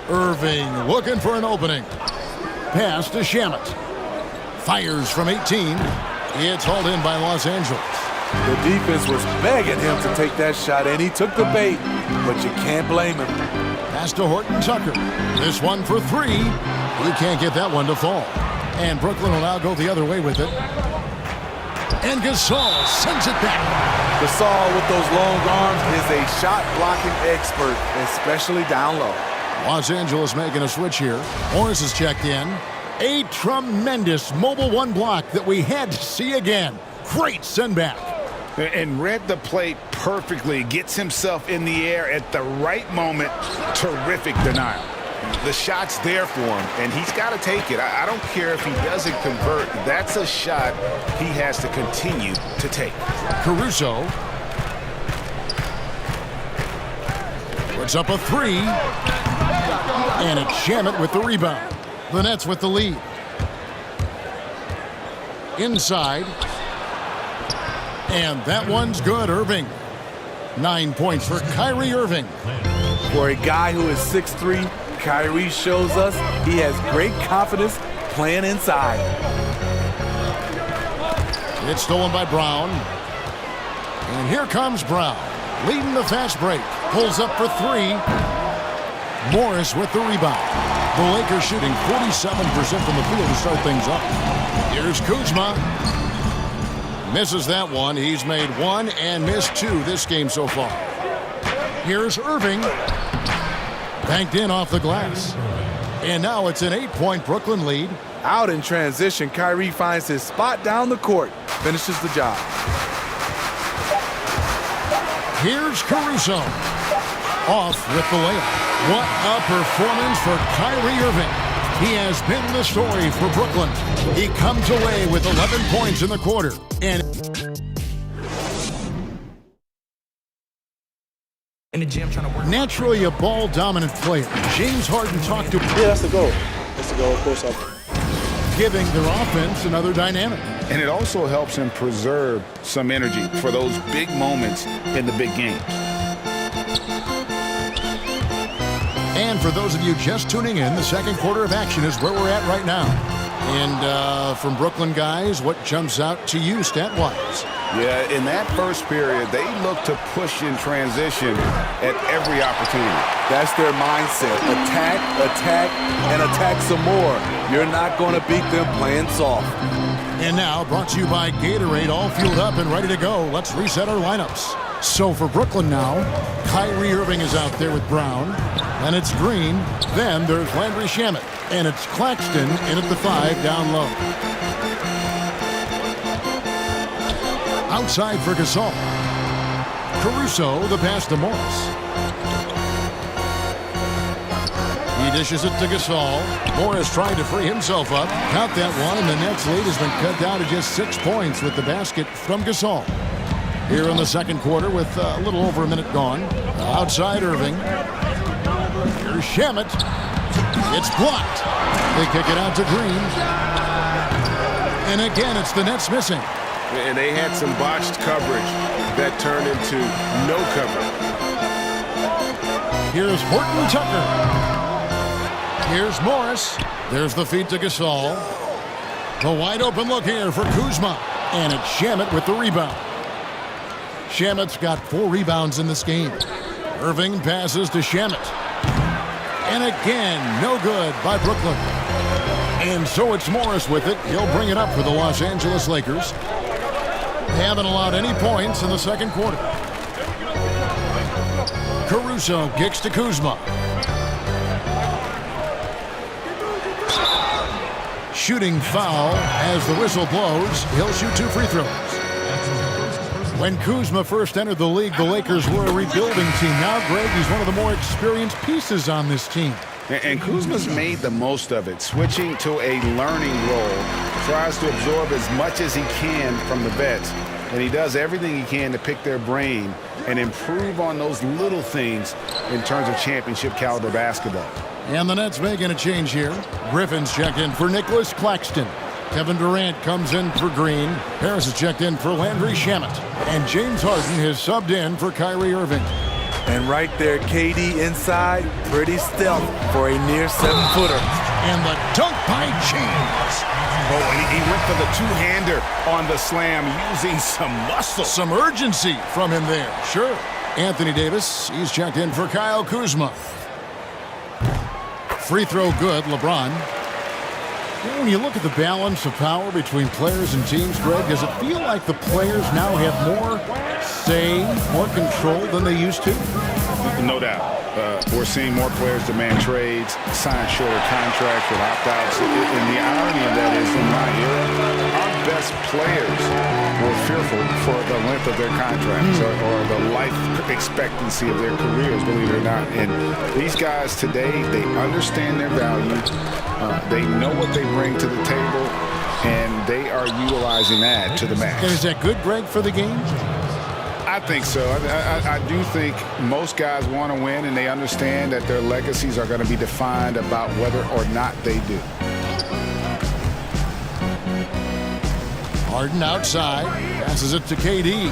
[SPEAKER 3] Irving looking for an opening. Pass to Shamet. Fires from 18. It's hauled in by Los Angeles.
[SPEAKER 12] The defense was begging him to take that shot, and he took the bait, but you can't blame him.
[SPEAKER 3] Pass to Horton Tucker. This one for 3. He can't get that one to fall. And Brooklyn will now go the other way with it. And Gasol sends it back.
[SPEAKER 12] Gasol with those long arms is a shot-blocking expert, especially down low.
[SPEAKER 3] Los Angeles making a switch here. Morris is checked in. A tremendous Mobile One block that we had to see again. Great send back.
[SPEAKER 5] And read the play perfectly. Gets himself in the air at the right moment. Terrific denial. The shot's there for him, and he's got to take it. I don't care if he doesn't convert. That's a shot he has to continue to take.
[SPEAKER 3] Caruso puts up a three. And it's Shamet with the rebound. The Nets with the lead. Inside. And that one's good, Irving. 9 points for Kyrie Irving.
[SPEAKER 12] For a guy who is 6'3", Kyrie shows us he has great confidence playing inside.
[SPEAKER 3] It's stolen by Brown. And here comes Brown, leading the fast break. Pulls up for three. Morris with the rebound. The Lakers shooting 47% from the field to start things up. Here's Kuzma. Misses that one. He's made one and missed two this game so far. Here's Irving. Banked in off the glass. And now it's an 8-point Brooklyn lead.
[SPEAKER 12] Out in transition, Kyrie finds his spot down the court. Finishes the job.
[SPEAKER 3] Here's Caruso. Off with the layup. What a performance for Kyrie Irving. He has been the story for Brooklyn. He comes away with 11 points in the quarter. And
[SPEAKER 13] in the gym trying to work.
[SPEAKER 3] Naturally a ball-dominant player. James Harden talked to...
[SPEAKER 7] Yeah, that's the goal. That's the goal, of course.
[SPEAKER 3] Giving their offense another dynamic.
[SPEAKER 5] And it also helps him preserve some energy for those big moments in the big games.
[SPEAKER 3] And for those of you just tuning in, the second quarter of action is where we're at right now. And from Brooklyn guys, what jumps out to you stat-wise?
[SPEAKER 5] Yeah, in that first period, they look to push in transition at every opportunity.
[SPEAKER 12] That's their mindset. Attack, attack, and attack some more. You're not going to beat them playing soft.
[SPEAKER 3] And now, brought to you by Gatorade, all fueled up and ready to go. Let's reset our lineups. So for Brooklyn now, Kyrie Irving is out there with Brown. Then it's Green. Then there's Landry Shamet. And it's Claxton in at the 5 down low. Outside for Gasol. Caruso, the pass to Morris. He dishes it to Gasol. Morris trying to free himself up. Count that one, and the Nets lead has been cut down to just 6 points with the basket from Gasol. Here in the second quarter with a little over a minute gone. Outside Irving. Here's Shamet. It's blocked. They kick it out to Green. And again, it's the Nets missing.
[SPEAKER 9] And they had some botched coverage that turned into no coverage.
[SPEAKER 3] Here's Horton Tucker. Here's Morris. There's the feed to Gasol. The wide open look here for Kuzma. And it's Shamet with the rebound. Shamet's got 4 rebounds in this game. Irving passes to Shamet. And again, no good by Brooklyn. And so it's Morris with it. He'll bring it up for the Los Angeles Lakers. They haven't allowed any points in the second quarter. Caruso kicks to Kuzma. Shooting foul as the whistle blows. He'll shoot 2 free throws. When Kuzma first entered the league, the Lakers were a rebuilding team. Now, Greg, he's one of the more experienced pieces on this team.
[SPEAKER 5] And Kuzma's made the most of it, switching to a learning role. Tries to absorb as much as he can from the vets. And he does everything he can to pick their brain and improve on those little things in terms of championship caliber basketball.
[SPEAKER 3] And the Nets making a change here. Griffin's checked in for Nicholas Claxton. Kevin Durant comes in for Green. Harris is checked in for Landry Shamet. And James Harden has subbed in for Kyrie Irving.
[SPEAKER 12] And right there, KD inside, pretty stealth for a near 7-footer.
[SPEAKER 3] And the dunk by James.
[SPEAKER 5] Oh, and he went for the two-hander on the slam, using some muscle.
[SPEAKER 3] Some urgency from him there, sure. Anthony Davis, he's checked in for Kyle Kuzma. Free throw good, LeBron. When you look at the balance of power between players and teams, Greg, does it feel like the players now have more say, more control than they used to?
[SPEAKER 5] No doubt. We're seeing more players demand trades, sign shorter contracts with opt-outs. And the irony of that is, in my era, our best players were fearful for the length of their contracts or the life expectancy of their careers, believe it or not. And these guys today, they understand their value. They know what they bring to the table, and they are utilizing that to the max.
[SPEAKER 3] And is that good, Greg, for the game?
[SPEAKER 5] I think so. I do think most guys want to win, and they understand that their legacies are going to be defined about whether or not they do.
[SPEAKER 3] Harden outside, passes it to KD.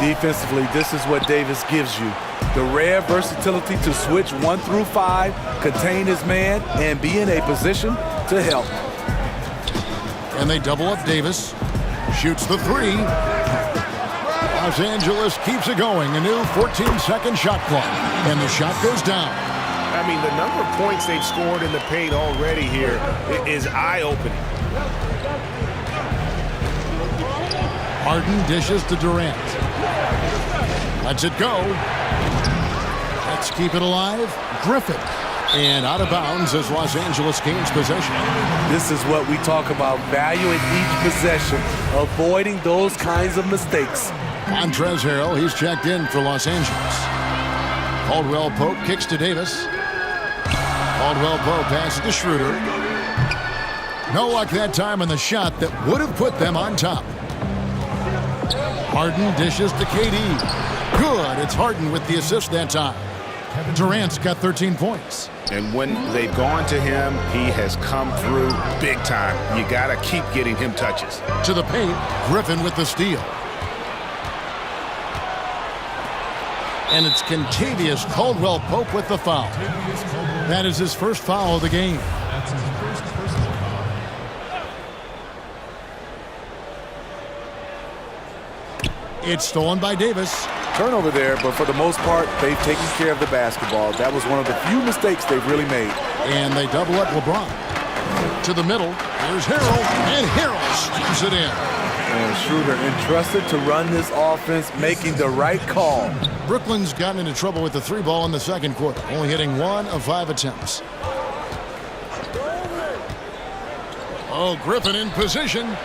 [SPEAKER 12] Defensively, this is what Davis gives you. The rare versatility to switch 1 through 5, contain his man, and be in a position to help.
[SPEAKER 3] And they double up Davis. Shoots the 3. Los Angeles keeps it going. A new 14-second shot clock. And the shot goes down.
[SPEAKER 9] I mean, the number of points they've scored in the paint already here is eye-opening.
[SPEAKER 3] Harden dishes to Durant. Lets it go. Let's keep it alive. Griffin. And out of bounds as Los Angeles gains possession.
[SPEAKER 12] This is what we talk about, valuing each possession, avoiding those kinds of mistakes.
[SPEAKER 3] Montrezl Harrell, he's checked in for Los Angeles. Caldwell Pope kicks to Davis. Caldwell Pope passes to Schroeder. No luck that time on the shot that would have put them on top. Harden dishes to KD. Good. It's Harden with the assist that time. Durant's got 13 points.
[SPEAKER 5] And when they've gone to him, he has come through big time. You got to keep getting him touches.
[SPEAKER 3] To the paint, Griffin with the steal. And it's Kentavious Caldwell-Pope with the foul. That is his first foul of the game.
[SPEAKER 8] That's his first personal foul.
[SPEAKER 3] It's stolen by Davis.
[SPEAKER 12] Turnover there, but for the most part, they've taken care of the basketball. That was one of the few mistakes they've really made.
[SPEAKER 3] And they double up LeBron. To the middle, here's Harrell, and Harrell steams it in.
[SPEAKER 12] And Schroeder entrusted to run this offense, making the right call.
[SPEAKER 3] Brooklyn's gotten into trouble with the 3 ball in the second quarter, only hitting 1 of 5 attempts. Oh, Griffin in position.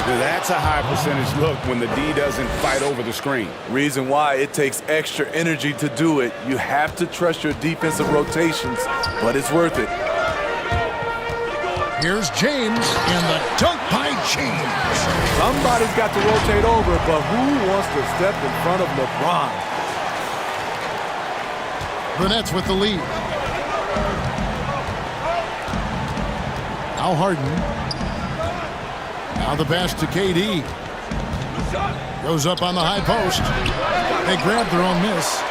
[SPEAKER 5] That's a high percentage look when the D doesn't fight over the screen.
[SPEAKER 12] Reason why it takes extra energy to do it. You have to trust your defensive rotations, but it's worth it.
[SPEAKER 3] Here's James, and the dunk by James.
[SPEAKER 12] Somebody's got to rotate over, but who wants to step in front of LeBron?
[SPEAKER 3] The Nets with the lead. Now Harden. Now the pass to KD. Goes up on the high post. They grab their own miss.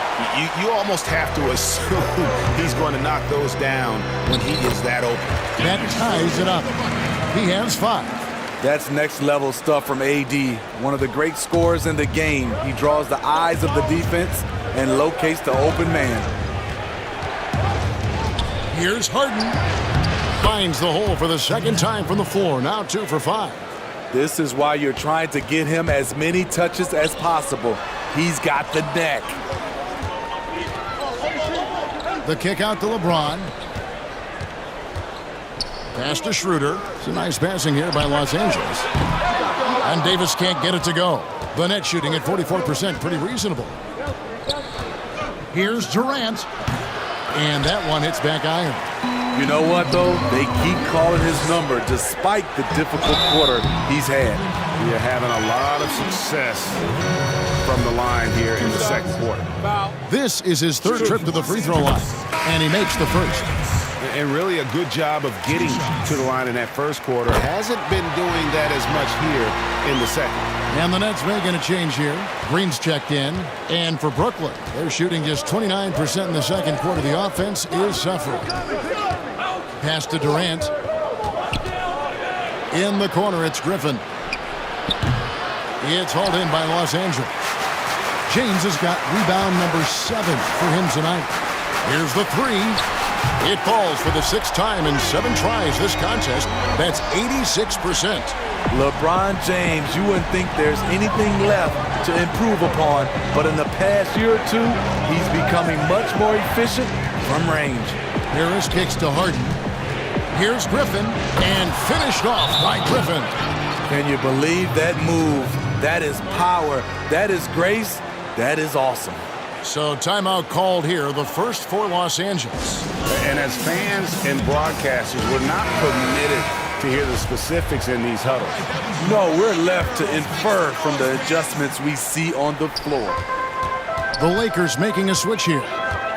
[SPEAKER 5] You almost have to assume he's going to knock those down when he is that open.
[SPEAKER 3] That ties it up. He has 5.
[SPEAKER 12] That's next level stuff from AD. One of the great scorers in the game. He draws the eyes of the defense and locates the open man.
[SPEAKER 3] Here's Harden. Finds the hole for the second time from the floor. Now 2 for 5.
[SPEAKER 12] This is why you're trying to get him as many touches as possible. He's got the neck.
[SPEAKER 3] The kick out to LeBron. Pass to Schroeder. It's a nice passing here by Los Angeles. And Davis can't get it to go. The net shooting at 44%, pretty reasonable. Here's Durant. And that one hits back iron.
[SPEAKER 12] You know what, though? They keep calling his number despite the difficult quarter he's had.
[SPEAKER 5] You're having a lot of success from the line here in the second quarter.
[SPEAKER 3] This is his 3rd trip to the free throw line, and he makes the first.
[SPEAKER 5] And really a good job of getting to the line in that first quarter. Hasn't been doing that as much here in the second.
[SPEAKER 3] And the Nets making a change here. Green's checked in. And for Brooklyn, they're shooting just 29% in the second quarter. The offense is suffering. Pass to Durant. In the corner, it's Griffin. It's hauled in by Los Angeles. James has got rebound number 7 for him tonight. Here's the 3. It falls for the 6th time in 7 tries this contest. That's 86%.
[SPEAKER 12] LeBron James, you wouldn't think there's anything left to improve upon, but in the past year or two, he's becoming much more efficient from range.
[SPEAKER 3] Harris kicks to Harden. Here's Griffin, and finished off by Griffin.
[SPEAKER 12] Can you believe that move? That is power. That is grace. That is awesome.
[SPEAKER 3] So timeout called here, the first for Los Angeles.
[SPEAKER 5] And as fans and broadcasters, we're not permitted to hear the specifics in these huddles.
[SPEAKER 12] No, we're left to infer from the adjustments we see on the floor.
[SPEAKER 3] The Lakers making a switch here.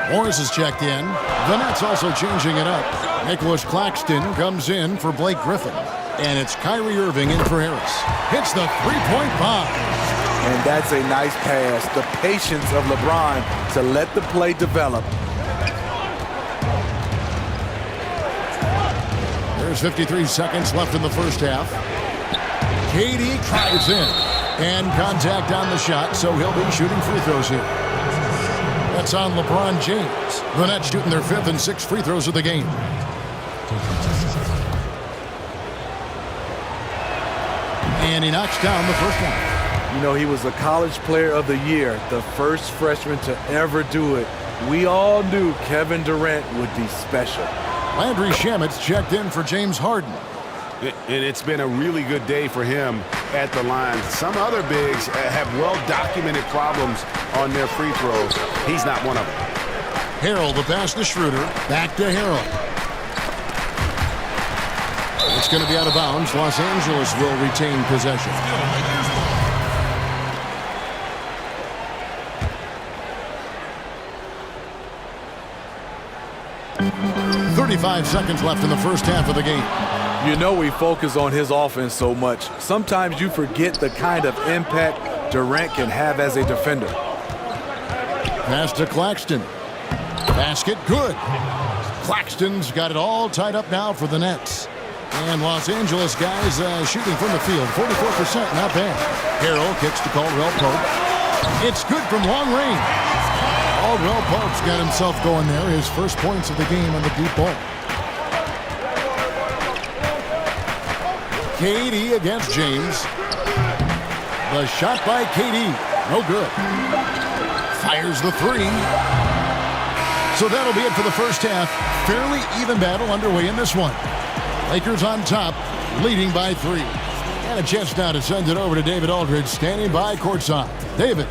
[SPEAKER 3] Morris is checked in. The Nets also changing it up. Nicholas Claxton comes in for Blake Griffin. And it's Kyrie Irving in for Harris. Hits the three-point bomb.
[SPEAKER 12] And that's a nice pass. The patience of LeBron to let the play develop.
[SPEAKER 3] There's 53 seconds left in the first half. KD drives in. And contact on the shot, so he'll be shooting free throws here. That's on LeBron James. The Nets shooting their 5th and 6th free throws of the game. And he knocks down the first one.
[SPEAKER 12] You know, he was a college player of the year, the first freshman to ever do it. We all knew Kevin Durant would be special.
[SPEAKER 3] Landry Shamet's checked in for James Harden.
[SPEAKER 5] And it's been a really good day for him at the line. Some other bigs have well-documented problems on their free throws. He's not one of them.
[SPEAKER 3] Harrell, the pass to Schroeder. Back to Harrell. It's going to be out of bounds. Los Angeles will retain possession. 35 seconds left in the first half of the game.
[SPEAKER 12] You know we focus on his offense so much. Sometimes you forget the kind of impact Durant can have as a defender.
[SPEAKER 3] Pass to Claxton. Basket good. Claxton's got it all tied up now for the Nets. And Los Angeles guys shooting from the field. 44%, not bad. Harrell kicks to Caldwell Pope. It's good from long range. Caldwell Pope's got himself going there. His first points of the game on the deep ball. KD against James. The shot by KD. No good. Fires the three. So that'll be it for the first half. Fairly even battle underway in this one. Lakers on top, leading by 3. And a chance now to send it over to David Aldridge, standing by courtside. David.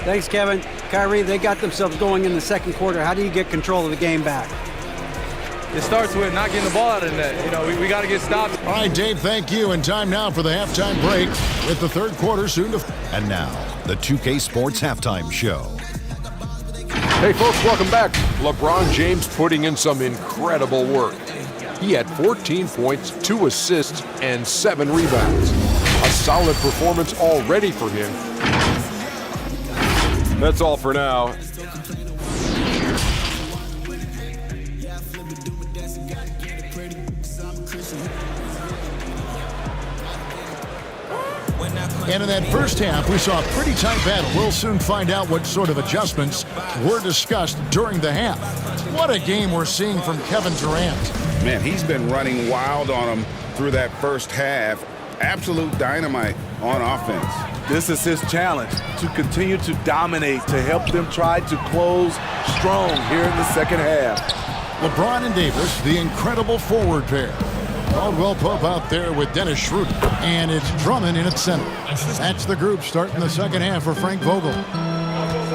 [SPEAKER 4] Thanks, Kevin. Kyrie, they got themselves going in the second quarter. How do you get control of the game back?
[SPEAKER 14] It starts with not getting the ball out of the net. You know, we got to get stopped.
[SPEAKER 3] All right, Dave, thank you. And time now for the halftime break with the third quarter soon to...
[SPEAKER 10] And now, the 2K Sports Halftime Show.
[SPEAKER 11] Hey, folks, welcome back. LeBron James putting in some incredible work. He had 14 points, 2 assists, and 7 rebounds. A solid performance already for him. That's all for now.
[SPEAKER 3] And in that first half, we saw a pretty tight battle. We'll soon find out what sort of adjustments were discussed during the half. What a game we're seeing from Kevin Durant.
[SPEAKER 5] Man, he's been running wild on him through that first half. Absolute dynamite on offense.
[SPEAKER 12] This is his challenge, to continue to dominate, to help them try to close strong here in the second half.
[SPEAKER 3] LeBron and Davis, the incredible forward pair. Caldwell Pope out there with Dennis Schroeder. And it's Drummond in at center. That's the group starting the second half for Frank Vogel.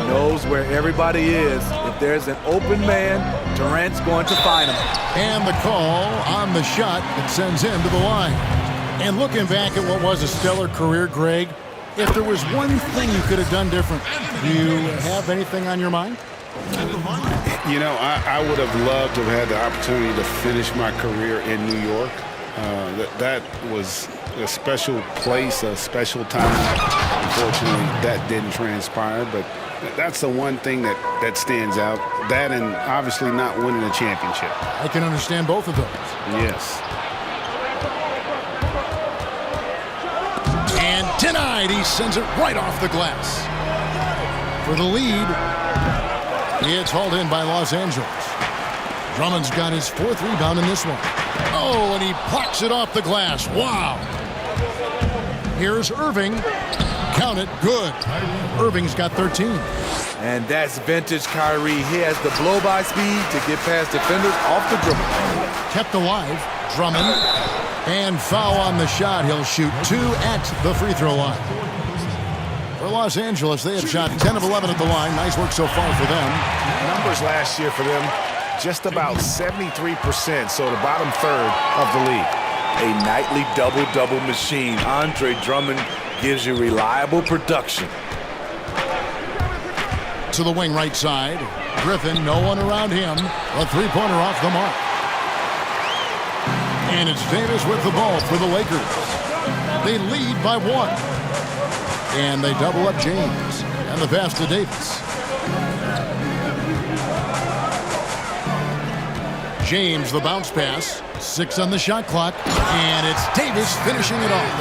[SPEAKER 12] Knows where everybody is. If there's an open man, Durant's going to find him.
[SPEAKER 3] And the call on the shot that sends him to the line. And looking back at what was a stellar career, Greg, if there was one thing you could have done different, do you have anything on your mind?
[SPEAKER 5] You know, I would have loved to have had the opportunity to finish my career in New York. That was a special place, a special time. Unfortunately, that didn't transpire, but that's the one thing that stands out. That and obviously not winning a championship.
[SPEAKER 3] I can understand both of those.
[SPEAKER 5] Yes.
[SPEAKER 3] And denied. He sends it right off the glass. For the lead. It's hauled in by Los Angeles. Drummond's got his 4th rebound in this one. Oh, and he plucks it off the glass. Wow. Here's Irving. Count it. Good. Irving's got 13.
[SPEAKER 12] And that's vintage Kyrie. He has the blow-by speed to get past defenders off the dribble.
[SPEAKER 3] Kept alive. Drummond. And foul on the shot. He'll shoot 2 at the free throw line. For Los Angeles, they have shot 10 of 11 at the line. Nice work so far for them.
[SPEAKER 5] Numbers last year for them, just about 73%, so the bottom third of the league.
[SPEAKER 12] A nightly double-double machine. Andre Drummond gives you reliable production.
[SPEAKER 3] To the wing right side. Griffin, no one around him. A three-pointer off the mark. And it's Davis with the ball for the Lakers. They lead by 1. And they double up James. And the pass to Davis. James, the bounce pass. 6 on the shot clock. And it's Davis finishing it off.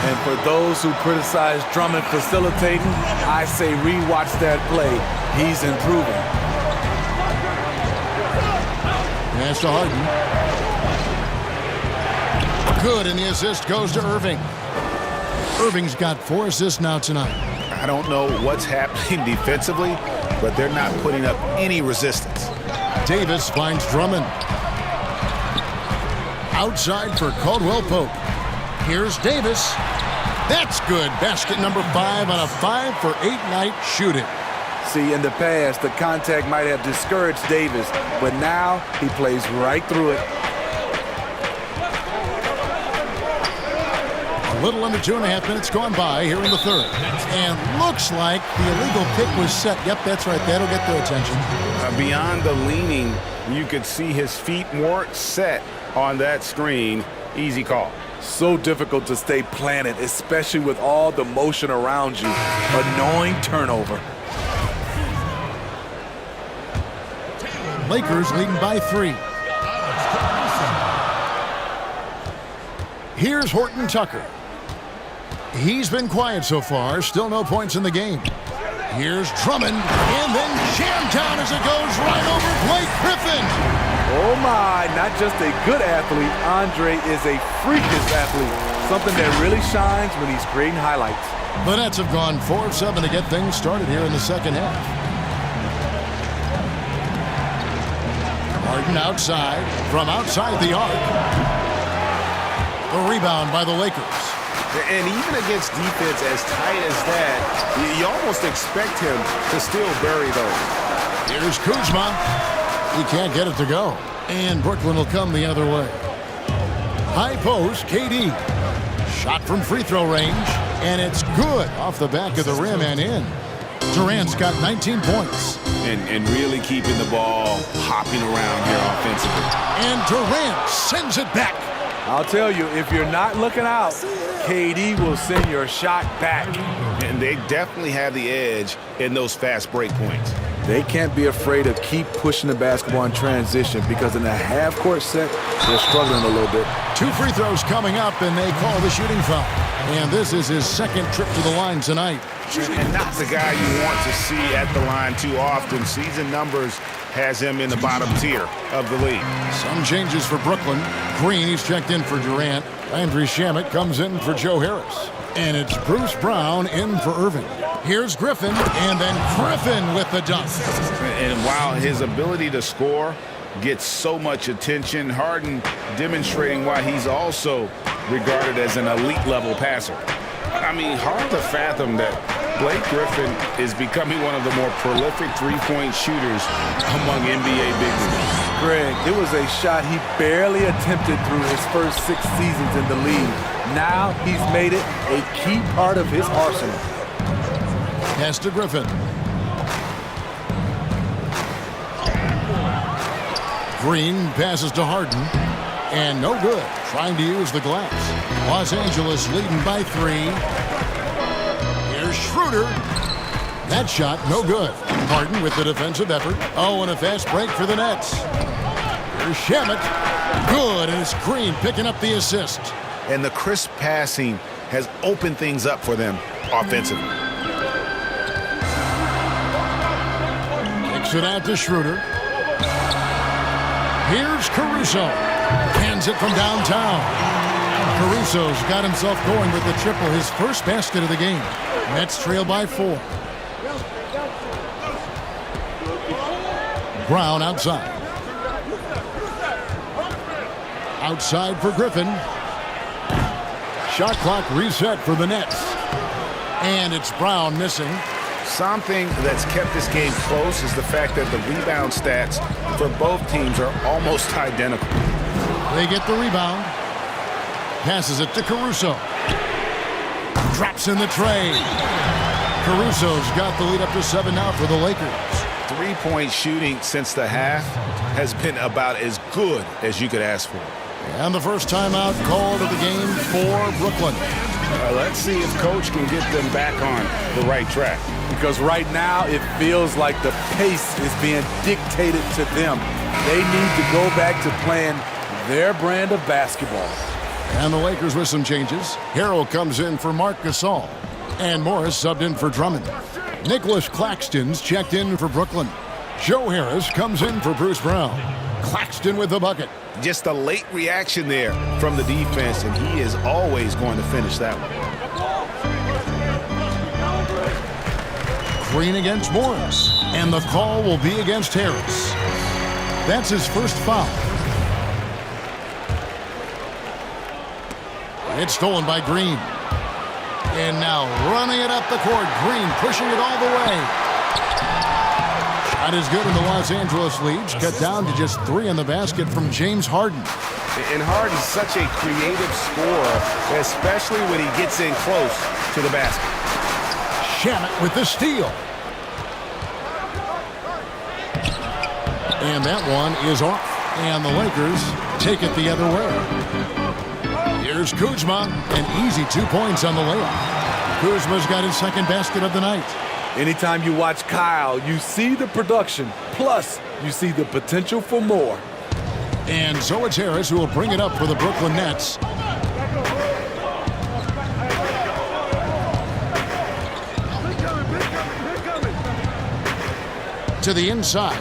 [SPEAKER 12] And for those who criticize Drummond facilitating, I say rewatch that play. He's improving.
[SPEAKER 3] Pass to Harden. Good, and the assist goes to Irving. Irving's got 4 assists now tonight.
[SPEAKER 5] I don't know what's happening defensively, but they're not putting up any resistance.
[SPEAKER 3] Davis finds Drummond. Outside for Caldwell Pope. Here's Davis. That's good. Basket number 5 on a 5-for-8 night shooting.
[SPEAKER 12] See, in the past, the contact might have discouraged Davis, but now he plays right through it.
[SPEAKER 3] A little under 2.5 minutes gone by here in the third. And looks like the illegal pick was set. Yep, that's right. That'll get their attention.
[SPEAKER 5] Beyond the leaning, you could see his feet weren't set on that screen. Easy call.
[SPEAKER 12] So difficult to stay planted, especially with all the motion around you. Annoying turnover.
[SPEAKER 3] Lakers leading by 3. Here's Horton Tucker. He's been quiet so far. Still no points in the game. Here's Drummond. And then jammed down as it goes right over Blake Griffin.
[SPEAKER 12] Oh my, not just a good athlete. Andre is a freakish athlete. Something that really shines when he's creating highlights.
[SPEAKER 3] The Nets have gone 4 of 7 to get things started here in the second half. Harden outside, from outside the arc. The rebound by the Lakers.
[SPEAKER 5] And even against defense as tight as that, you almost expect him to still bury those.
[SPEAKER 3] Here's Kuzma. He can't get it to go. And Brooklyn will come the other way. High post, KD. Shot from free throw range. And it's good off the back of the rim and in. Durant's got 19 points.
[SPEAKER 5] And really keeping the ball hopping around here offensively.
[SPEAKER 3] And Durant sends it back.
[SPEAKER 12] I'll tell you, if you're not looking out, KD will send your shot back.
[SPEAKER 5] And they definitely have the edge in those fast break points.
[SPEAKER 12] They can't be afraid to keep pushing the basketball in transition because in the half-court set, they're struggling a little bit.
[SPEAKER 3] 2 free throws coming up, and they call the shooting foul. And this is his second trip to the line tonight.
[SPEAKER 5] And not the guy you want to see at the line too often. Season numbers has him in the bottom tier of the league.
[SPEAKER 3] Some changes for Brooklyn. Green, he's checked in for Durant. Landry Shamet comes in for Joe Harris. And it's Bruce Brown in for Irving. Here's Griffin, and then Griffin with the dunk.
[SPEAKER 5] And while his ability to score gets so much attention, Harden demonstrating why he's also regarded as an elite-level passer. I mean, hard to fathom that Blake Griffin is becoming one of the more prolific three-point shooters among NBA big men.
[SPEAKER 12] Greg, it was a shot he barely attempted through his first 6 seasons in the league. Now he's made it a key part of his arsenal.
[SPEAKER 3] Pass to Griffin. Green passes to Harden. And no good. Trying to use the glass. Los Angeles leading by 3. Here's Schroeder. That shot, no good. Harden with the defensive effort. Oh, and a fast break for the Nets. Here's Shamet. Good, and it's Green picking up the assist.
[SPEAKER 5] And the crisp passing has opened things up for them offensively.
[SPEAKER 3] Kicks it out to Schroeder. Here's Caruso. Hands it from downtown. Caruso's got himself going with the triple, his first basket of the game. Nets trail by 4. Brown outside. Outside for Griffin. Shot clock reset for the Nets. And it's Brown missing.
[SPEAKER 5] Something that's kept this game close is the fact that the rebound stats for both teams are almost identical.
[SPEAKER 3] They get the rebound. Passes it to Caruso. Drops in the tray. Caruso's got the lead up to 7 now for the Lakers.
[SPEAKER 5] Three-point shooting since the half has been about as good as you could ask for.
[SPEAKER 3] And the first timeout called of the game for Brooklyn.
[SPEAKER 5] Let's see if Coach can get them back on the right track.
[SPEAKER 12] Because right now it feels like the pace is being dictated to them. They need to go back to playing their brand of basketball.
[SPEAKER 3] And the Lakers with some changes. Harrell comes in for Marc Gasol. And Morris subbed in for Drummond. Nicholas Claxton's checked in for Brooklyn. Joe Harris comes in for Bruce Brown. Claxton with the bucket.
[SPEAKER 5] Just a late reaction there from the defense, and he is always going to finish that one.
[SPEAKER 3] Green against Morris. And the call will be against Harris. That's his first foul. It's stolen by Green. And now running it up the court. Green pushing it all the way. Shot is good, and the Los Angeles leads cut down to just 3 in the basket from James Harden.
[SPEAKER 5] And Harden's such a creative scorer, especially when he gets in close to the basket.
[SPEAKER 3] Shamet with the steal. And that one is off. And the Lakers take it the other way. Here's Kuzma, an easy 2 points on the layup. Kuzma's got his second basket of the night.
[SPEAKER 12] Anytime you watch Kyle, you see the production, plus you see the potential for more.
[SPEAKER 3] And so it's Harris who will bring it up for the Brooklyn Nets. To the inside.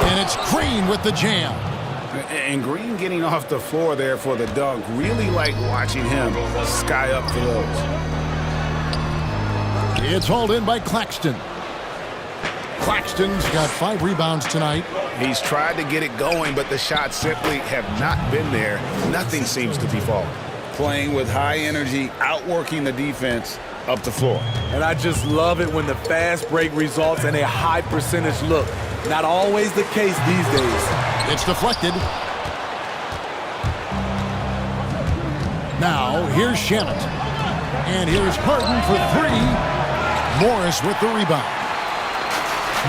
[SPEAKER 3] And it's Green with the jam.
[SPEAKER 5] And Green getting off the floor there for the dunk. Really like watching him sky up for those.
[SPEAKER 3] It's hauled in by Claxton. Claxton's got 5 rebounds tonight.
[SPEAKER 5] He's tried to get it going, but the shots simply have not been there. Nothing seems to be falling. Playing with high energy, outworking the defense up the floor.
[SPEAKER 12] And I just love it when the fast break results in a high percentage look. Not always the case these days.
[SPEAKER 3] It's deflected. Now, here's Shamet. And here's Harden for 3. Morris with the rebound.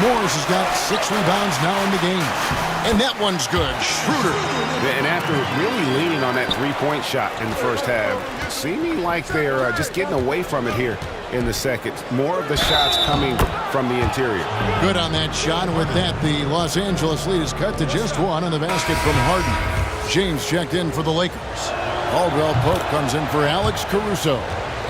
[SPEAKER 3] Morris has got 6 rebounds now in the game. And that one's good. Schroeder.
[SPEAKER 5] And after really leaning on that three-point shot in the first half, seeming like they're just getting away from it here in the second. More of the shots coming from the interior.
[SPEAKER 3] Good on that shot. And with that, the Los Angeles lead is cut to just 1 on the basket from Harden. James checked in for the Lakers. Caldwell Pope comes in for Alex Caruso.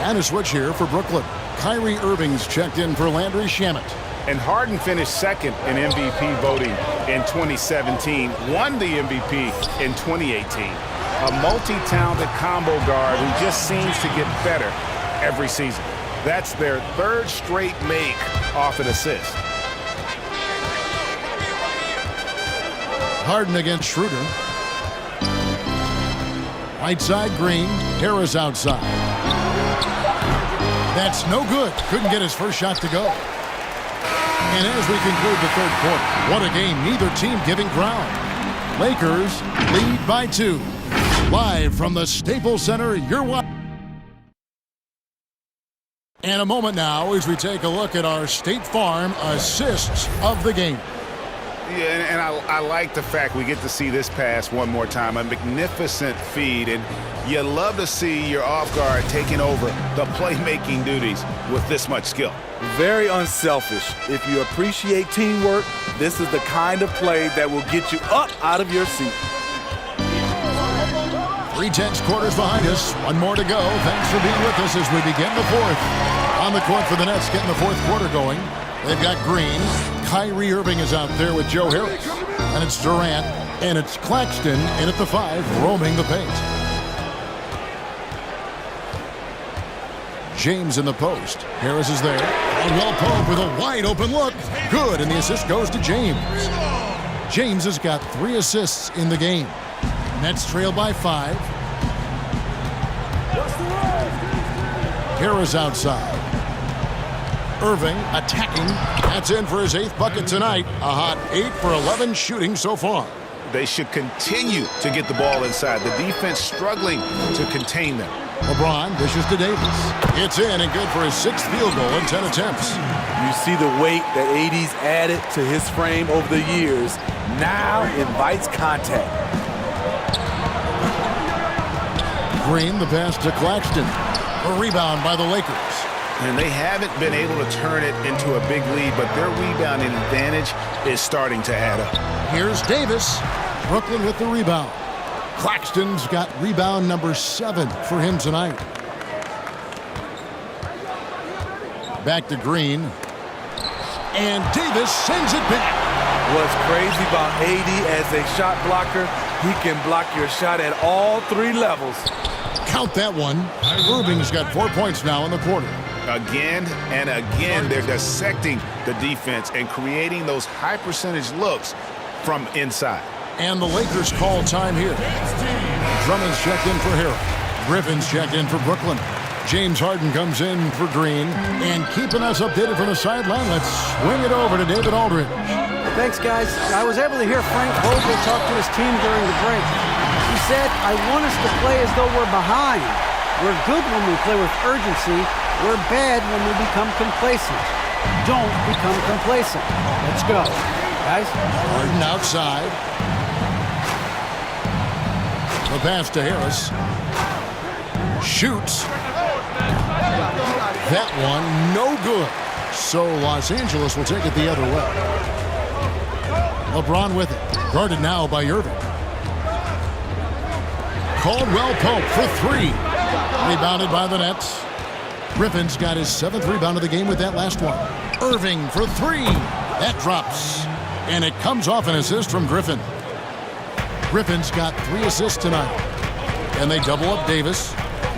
[SPEAKER 3] And a switch here for Brooklyn. Kyrie Irving's checked in for Landry Shamet.
[SPEAKER 5] And Harden finished second in MVP voting in 2017, won the MVP in 2018. A multi-talented combo guard who just seems to get better every season. That's their 3rd straight make off an assist.
[SPEAKER 3] Harden against Schroeder. Right side Green, Harris outside. That's no good. Couldn't get his first shot to go. And as we conclude the 3rd quarter, what a game, neither team giving ground. Lakers lead by 2. Live from the Staples Center, you're watching. And a moment now as we take a look at our State Farm assists of the game.
[SPEAKER 5] Yeah, and I like the fact we get to see this pass one more time. A magnificent feed, and you love to see your off guard taking over the playmaking duties with this much skill.
[SPEAKER 12] Very unselfish. If you appreciate teamwork, this is the kind of play that will get you up out of your seat.
[SPEAKER 3] 3/10 quarters behind us. 1 more to go. Thanks for being with us as we begin the 4th. On the court for the Nets, getting the 4th quarter going. They've got Green. Kyrie Irving is out there with Joe Harris. And it's Durant. And it's Claxton in at the 5, roaming the paint. James in the post. Harris is there. Caldwell Pope with a wide open look. Good, and the assist goes to James. James has got 3 assists in the game. Nets trail by 5. Harris outside. Irving attacking. That's in for his 8th bucket tonight. A hot 8 for 11 shooting so far.
[SPEAKER 5] They should continue to get the ball inside. The defense struggling to contain them.
[SPEAKER 3] LeBron dishes to Davis. It's in and good for his 6th field goal in 10 attempts.
[SPEAKER 12] You see the weight that AD's added to his frame over the years. Now invites contact.
[SPEAKER 3] Green, the pass to Claxton. A rebound by the Lakers.
[SPEAKER 5] And they haven't been able to turn it into a big lead, but their rebounding advantage is starting to add up.
[SPEAKER 3] Here's Davis. Brooklyn with the rebound. Claxton's got rebound number 7 for him tonight. Back to Green. And Davis sends it back.
[SPEAKER 12] What's crazy about AD as a shot blocker, he can block your shot at all 3 levels.
[SPEAKER 3] Count that one. Irving's got 4 points now in the quarter.
[SPEAKER 5] Again and again, they're dissecting the defense and creating those high percentage looks from inside.
[SPEAKER 3] And the Lakers call time here. Drummond's checked in for Harrell. Griffin's checked in for Brooklyn. James Harden comes in for Green. And keeping us updated from the sideline, let's swing it over to David Aldridge.
[SPEAKER 4] Thanks, guys. I was able to hear Frank Vogel talk to his team during the break. He said, I want us to play as though we're behind. We're good when we play with urgency. We're bad when we become complacent. Don't become complacent. Let's go, guys.
[SPEAKER 3] Harden outside. The pass to Harris. Shoots. That one, no good. So Los Angeles will take it the other way. LeBron with it. Guarded now by Irving. Caldwell Pope for 3. Rebounded by the Nets. Griffin's got his 7th rebound of the game with that last one. Irving for 3. That drops. And it comes off an assist from Griffin. Griffin's got 3 assists tonight. And they double up Davis.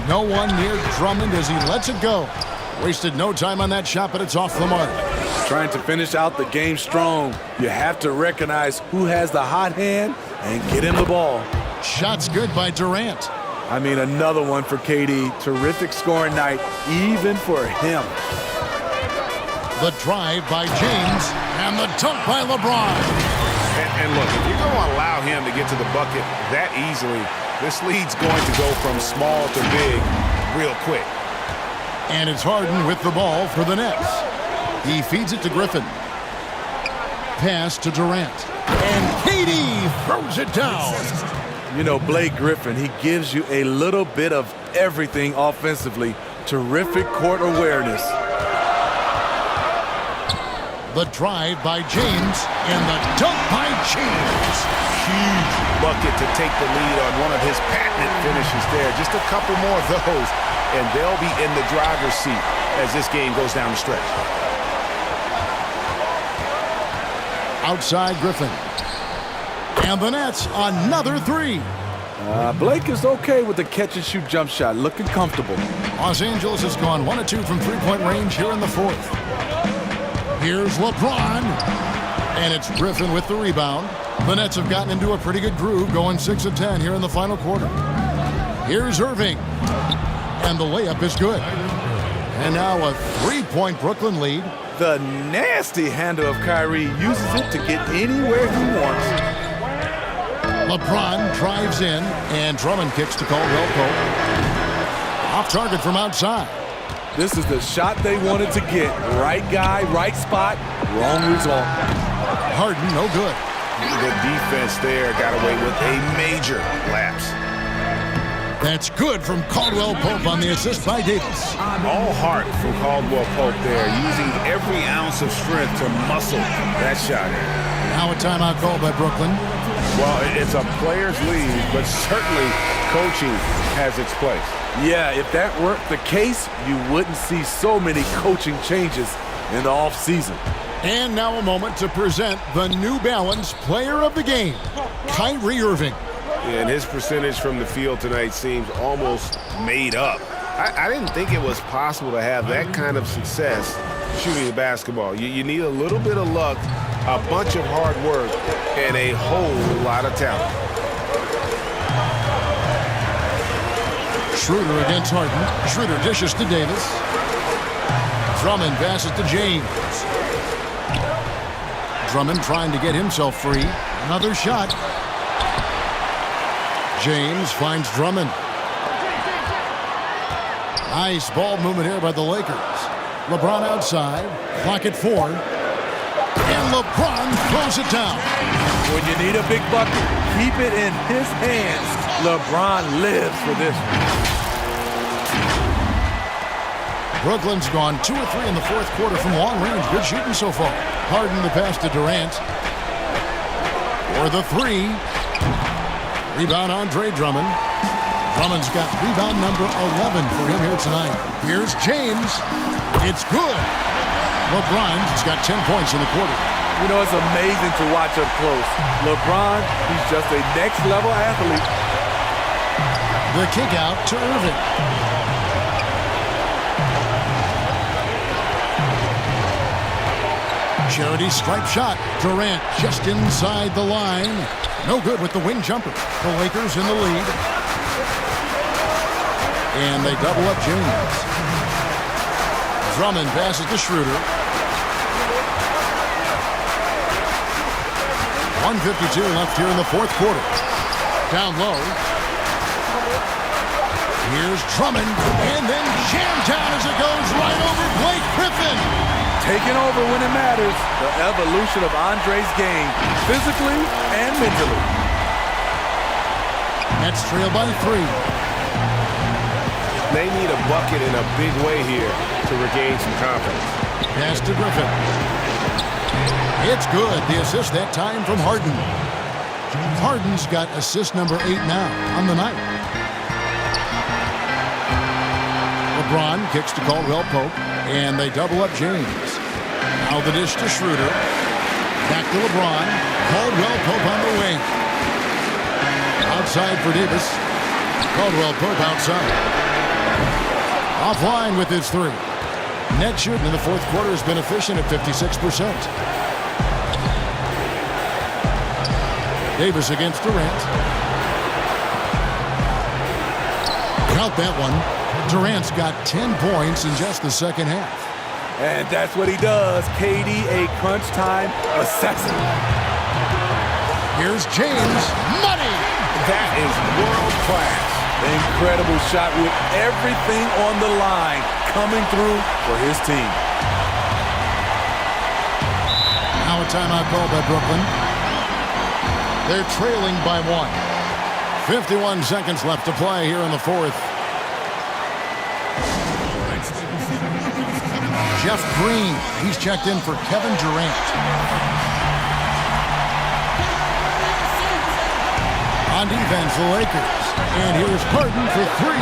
[SPEAKER 3] No one near Drummond as he lets it go. Wasted no time on that shot, but it's off the mark.
[SPEAKER 12] Trying to finish out the game strong, you have to recognize who has the hot hand and get him the ball.
[SPEAKER 3] Shot's good by Durant.
[SPEAKER 12] I mean, another one for KD. Terrific scoring night, even for him.
[SPEAKER 3] The drive by James and the dunk by LeBron.
[SPEAKER 5] And look, if you're going to allow him to get to the bucket that easily, this lead's going to go from small to big real quick.
[SPEAKER 3] And it's Harden with the ball for the Nets. He feeds it to Griffin. Pass to Durant. And KD throws it down.
[SPEAKER 12] You know, Blake Griffin, he gives you a little bit of everything offensively. Terrific court awareness.
[SPEAKER 3] The drive by James and the dunk by James.
[SPEAKER 5] Huge bucket to take the lead on one of his patented finishes there. Just a couple more of those, and they'll be in the driver's seat as this game goes down the stretch.
[SPEAKER 3] Outside Griffin. And the Nets, another 3.
[SPEAKER 12] Blake is okay with the catch-and-shoot jump shot, looking comfortable.
[SPEAKER 3] Los Angeles has gone 1 of 2 from 3-point range here in the 4th. Here's LeBron. And it's Griffin with the rebound. The Nets have gotten into a pretty good groove, going 6 of 10 here in the final quarter. Here's Irving. And the layup is good. And now a 3-point Brooklyn lead.
[SPEAKER 12] The nasty handle of Kyrie uses it to get anywhere he wants.
[SPEAKER 3] LeBron drives in, and Drummond kicks to Caldwell Pope. Off target from outside.
[SPEAKER 12] This is the shot they wanted to get. Right guy, right spot, wrong result.
[SPEAKER 3] Harden, no good.
[SPEAKER 5] The defense there got away with a major lapse.
[SPEAKER 3] That's good from Caldwell Pope on the assist by Davis.
[SPEAKER 5] All heart from Caldwell Pope there, using every ounce of strength to muscle that shot in.
[SPEAKER 3] Now a timeout call by Brooklyn.
[SPEAKER 5] Well, it's a player's league, but certainly coaching has its place.
[SPEAKER 12] Yeah, if that weren't the case, you wouldn't see so many coaching changes in the offseason.
[SPEAKER 3] And now a moment to present the New Balance Player of the Game, Kyrie Irving.
[SPEAKER 9] Yeah, and his percentage from the field tonight seems almost made up. I didn't think it was possible to have that kind of success shooting the basketball. You need a little bit of luck, a bunch of hard work, and a whole lot of talent.
[SPEAKER 3] Schroeder against Harden. Schroeder dishes to Davis. Drummond passes to James. Drummond trying to get himself free. Another shot. James finds Drummond. Nice ball movement here by the Lakers. LeBron outside. Clock at 4. And LeBron throws it down.
[SPEAKER 12] When you need a big bucket, keep it in his hands. LeBron lives for this one.
[SPEAKER 3] Brooklyn's gone 2 or 3 in the fourth quarter from long range. Good shooting so far. Harden the pass to Durant. For the 3. Rebound Andre Drummond. Drummond's got rebound number 11 for him here tonight. Here's James. It's good. LeBron's got 10 points in the quarter.
[SPEAKER 12] You know, it's amazing to watch up close. LeBron, he's just a next-level athlete.
[SPEAKER 3] The kick out to Irving. Charity stripe shot. Durant just inside the line. No good with the wing jumper. The Lakers in the lead. And they double up James. Drummond passes to Schroeder. 1:52 left here in the fourth quarter. Down low. Here's Drummond. And then jammed down as it goes right over Blake Griffin.
[SPEAKER 12] Taking over when it matters. The evolution of Andre's game, physically and mentally.
[SPEAKER 3] Nets trail by 3.
[SPEAKER 9] They need a bucket in a big way here to regain some confidence.
[SPEAKER 3] Pass to Griffin. It's good. The assist that time from Harden. Harden's got assist number 8 now on the night. LeBron kicks to Caldwell Pope, and they double up James. Now the dish to Schroeder. Back to LeBron. Caldwell Pope on the wing. Outside for Davis. Caldwell Pope outside. Offline with his 3. Net shooting in the fourth quarter has been efficient at 56%. Davis against Durant. Count that one. Durant's got 10 points in just the second half.
[SPEAKER 12] And that's what he does. KD, a crunch time assassin.
[SPEAKER 3] Here's James. Money!
[SPEAKER 5] That is world class.
[SPEAKER 12] Incredible shot with everything on the line coming through for his team.
[SPEAKER 3] Now a timeout called by Brooklyn. They're trailing by 1. 51 seconds left to play here in the fourth. Jeff Green, he's checked in for Kevin Durant. On defense, the Lakers. And here's Harden for 3.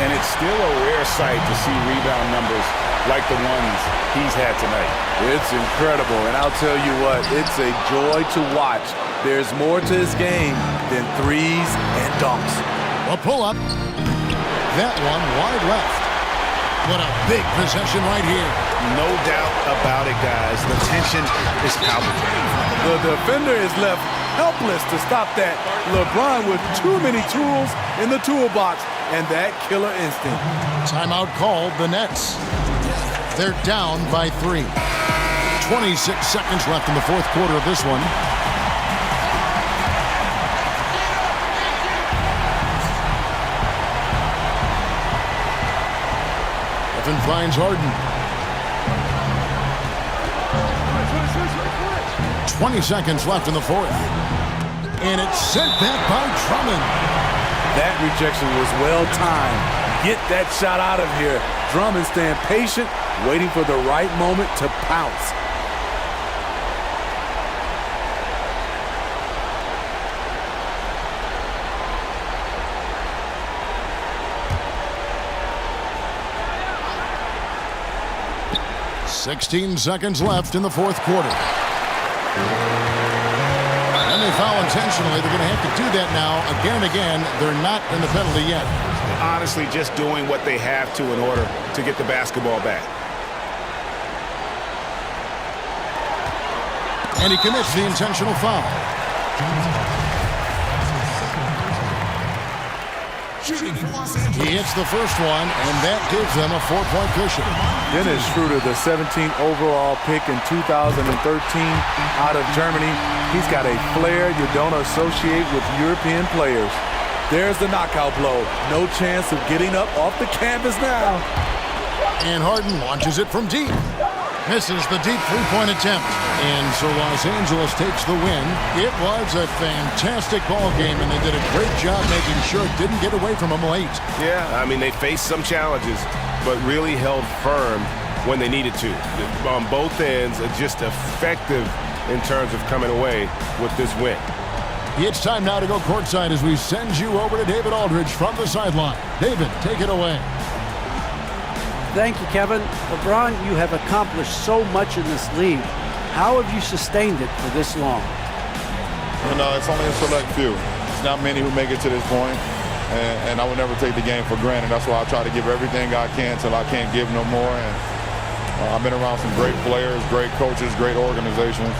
[SPEAKER 5] And it's still a rare sight to see rebound numbers like the ones he's had tonight.
[SPEAKER 12] It's incredible, and I'll tell you what, it's a joy to watch. There's more to his game than threes and dunks.
[SPEAKER 3] A pull-up. That one wide left. What a big possession right here.
[SPEAKER 5] No doubt about it, guys. The tension is palpable.
[SPEAKER 12] The defender is left helpless to stop that. LeBron with too many tools in the toolbox and that killer instinct.
[SPEAKER 3] Timeout called the Nets. They're down by 3. 26 seconds left in the fourth quarter of this one. Griffin finds Harden. 20 seconds left in the fourth. And it's sent back by Drummond.
[SPEAKER 12] That rejection was well timed. Get that shot out of here. Drummond staying patient, waiting for the right moment to pounce.
[SPEAKER 3] 16 seconds left in the fourth quarter. And they foul intentionally. They're going to have to do that now again and again. They're not in the penalty yet.
[SPEAKER 5] Honestly, just doing what they have to in order to get the basketball back.
[SPEAKER 3] And he commits the intentional foul. He hits the first one, and that gives them a 4-point cushion.
[SPEAKER 12] Dennis Schroeder, the 17th overall pick in 2013 out of Germany. He's got a flair you don't associate with European players. There's the knockout blow. No chance of getting up off the canvas now.
[SPEAKER 3] And Harden launches it from deep. Misses the deep three-point attempt. And so Los Angeles takes the win. It was a fantastic ball game, and they did a great job making sure it didn't get away from them late.
[SPEAKER 9] Yeah, I mean, they faced some challenges, but really held firm when they needed to. On both ends, just effective in terms of coming away with this win.
[SPEAKER 3] It's time now to go courtside as we send you over to David Aldridge from the sideline. David, take it away.
[SPEAKER 4] Thank you, Kevin. LeBron, you have accomplished so much in this league. How have you sustained it for this long?
[SPEAKER 15] You know, it's only a select few. It's not many who make it to this point, and I would never take the game for granted. That's why I try to give everything I can till I can't give no more. And I've been around some great players, great coaches, great organizations,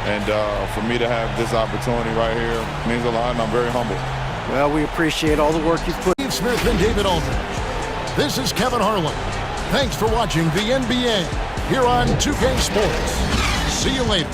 [SPEAKER 15] and for me to have this opportunity right here means a lot, and I'm very humbled.
[SPEAKER 4] Well, we appreciate all the work you've put.
[SPEAKER 3] Steve Smith and David Aldridge. This is Kevin Harlan. Thanks for watching the NBA here on 2K Sports. See you later.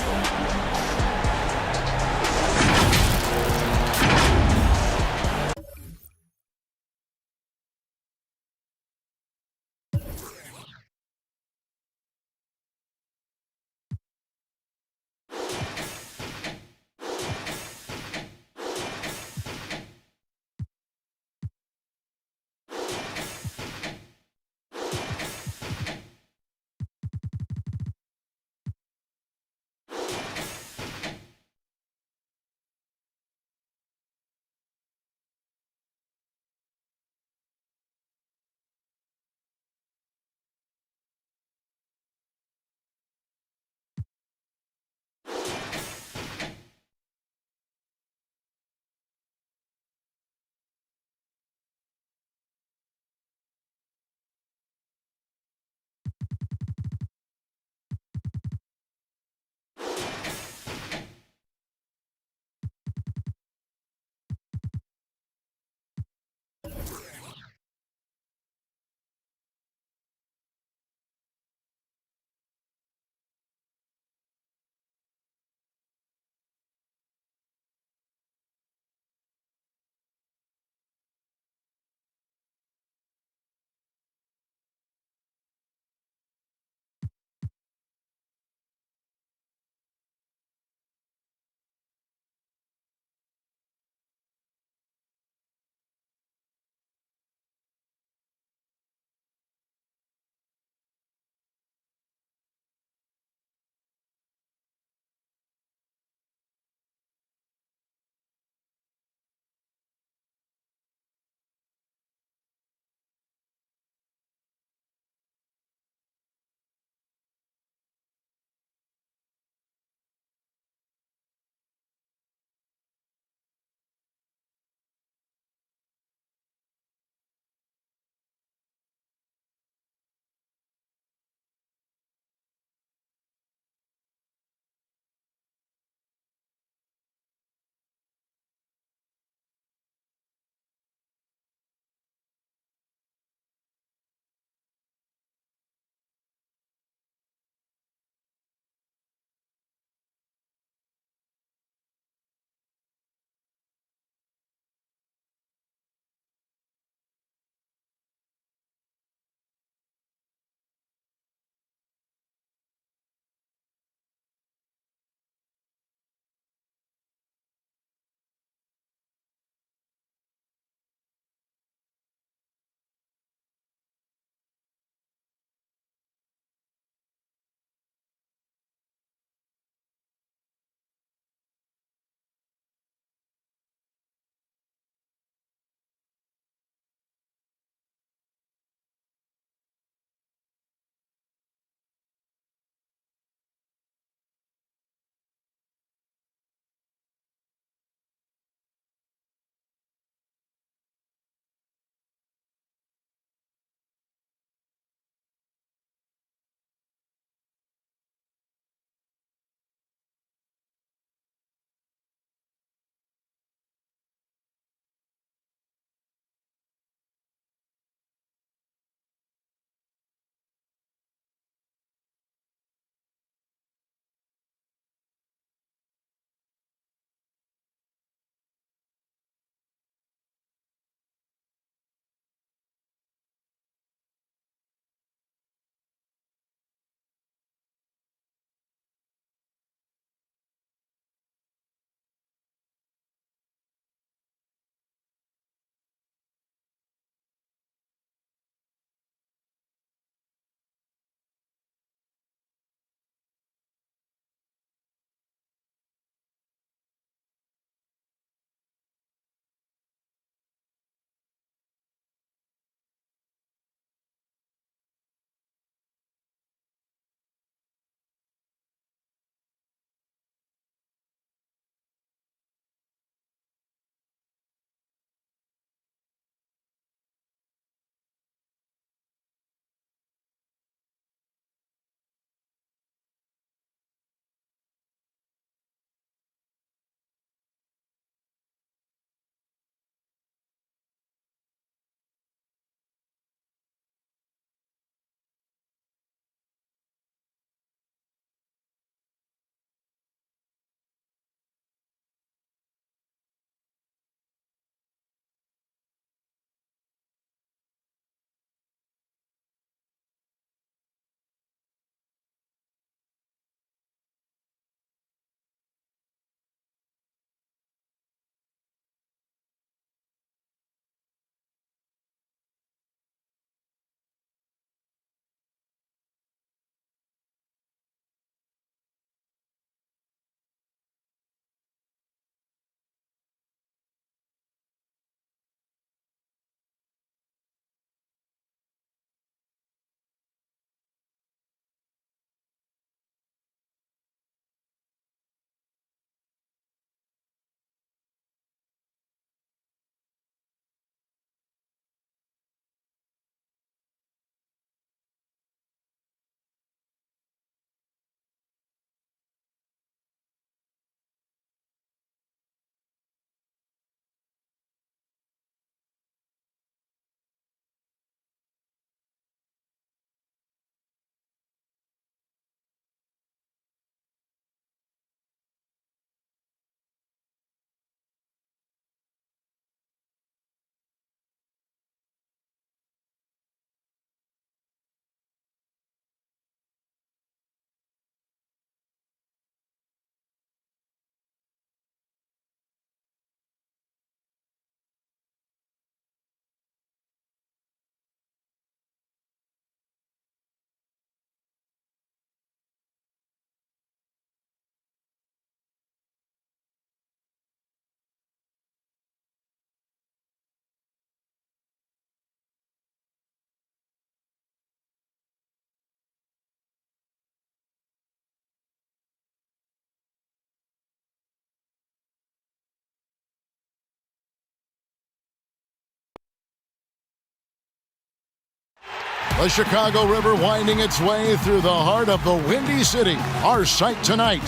[SPEAKER 3] The Chicago River winding its way through the heart of the Windy City. Our sight tonight.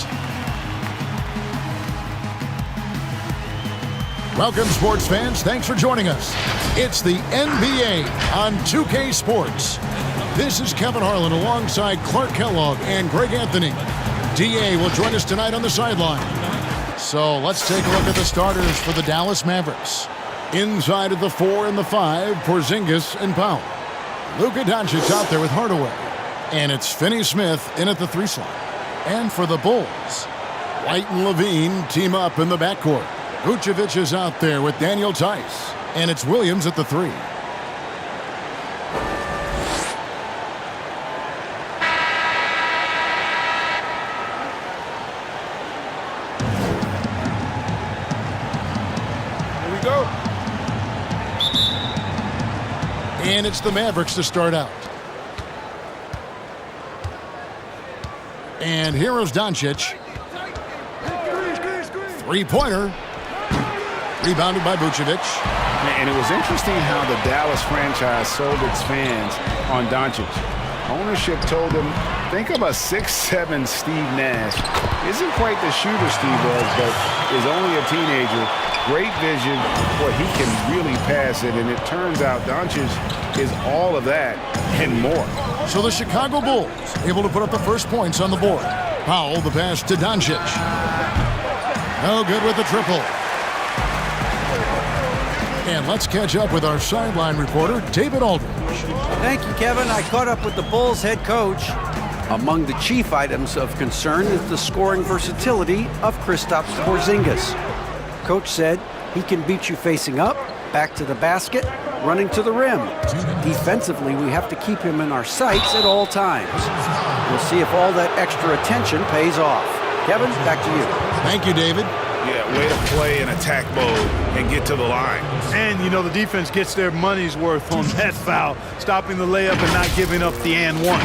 [SPEAKER 3] Welcome, sports fans. Thanks for joining us. It's the NBA on 2K Sports. This is Kevin Harlan alongside Clark Kellogg and Greg Anthony. DA will join us tonight on the sideline. So let's take a look at the starters for the Dallas Mavericks. Inside of the 4 and the 5, Porzingis and Powell. Luka Doncic out there with Hardaway. And it's Finney Smith in at the 3 slot. And for the Bulls, White and Levine team up in the backcourt. Vucevic is out there with Daniel Tice. And it's Williams at the 3.
[SPEAKER 5] Here we go.
[SPEAKER 3] And it's the Mavericks to start out. And here is Doncic. Three-pointer. Rebounded by Vucevic.
[SPEAKER 5] And it was interesting how the Dallas franchise sold its fans on Doncic. Ownership told them, think of a 6'7" Steve Nash. Isn't quite the shooter Steve was, but is only a teenager. Great vision, boy, he can really pass it, and it turns out Doncic is all of that and more.
[SPEAKER 3] So the Chicago Bulls able to put up the first points on the board. Powell, the pass to Doncic. No good with the triple. And let's catch up with our sideline reporter, David Aldridge.
[SPEAKER 4] Thank you, Kevin. I caught up with the Bulls head coach. Among the chief items of concern is the scoring versatility of Kristaps Porzingis. Coach said he can beat you facing up, back to the basket, running to the rim. Defensively, we have to keep him in our sights at all times. We'll see if all that extra attention pays off. Kevin, back to you.
[SPEAKER 3] Thank you, David.
[SPEAKER 5] Yeah, way to play in attack mode and get to the line.
[SPEAKER 16] And, you know, the defense gets their money's worth on that foul, stopping the layup and not giving up the and one.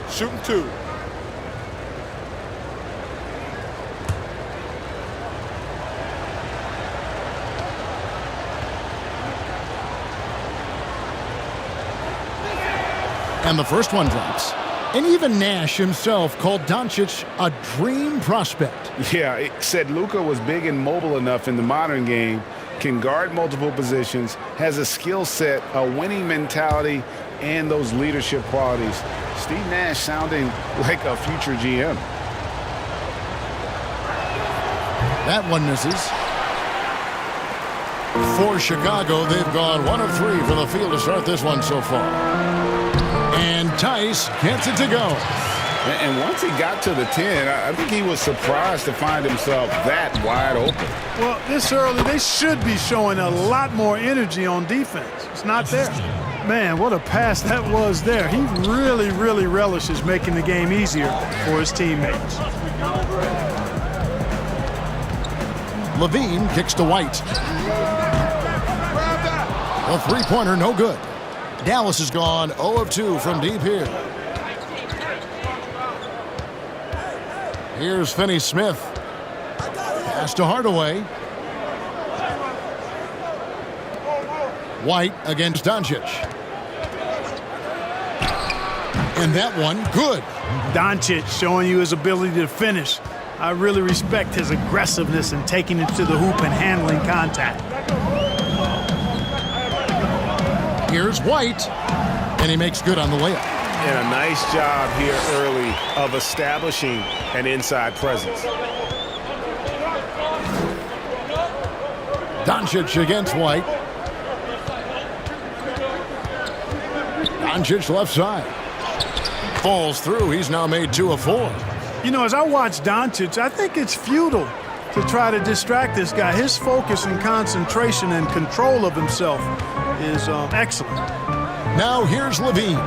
[SPEAKER 15] Shooting 2.
[SPEAKER 3] And the first one drops. And even Nash himself called Doncic a dream prospect.
[SPEAKER 5] Yeah, it said Luka was big and mobile enough in the modern game, can guard multiple positions, has a skill set, a winning mentality, and those leadership qualities. Steve Nash sounding like a future GM.
[SPEAKER 3] That one misses. For Chicago, they've gone 1 of 3 from the field to start this one so far. And Tice gets it to go.
[SPEAKER 5] And once he got to the 10, I think he was surprised to find himself that wide open.
[SPEAKER 16] Well, this early, they should be showing a lot more energy on defense. It's not there. Man, what a pass that was there. He really, really relishes making the game easier for his teammates.
[SPEAKER 3] Levine kicks to White. A three-pointer, no good. Dallas has gone 0 of 2 from deep here. Here's Finney Smith. Pass to Hardaway. White against Doncic. And that one, good.
[SPEAKER 16] Doncic showing you his ability to finish. I really respect his aggressiveness in taking it to the hoop and handling contact.
[SPEAKER 3] Here's White, and he makes good on the layup.
[SPEAKER 9] And a nice job here early of establishing an inside presence.
[SPEAKER 3] Doncic against White. Doncic left side. Falls through. He's now made 2 of 4.
[SPEAKER 16] You know, as I watch Doncic, I think it's futile to try to distract this guy. His focus and concentration and control of himself is excellent.
[SPEAKER 3] Now here's Levine.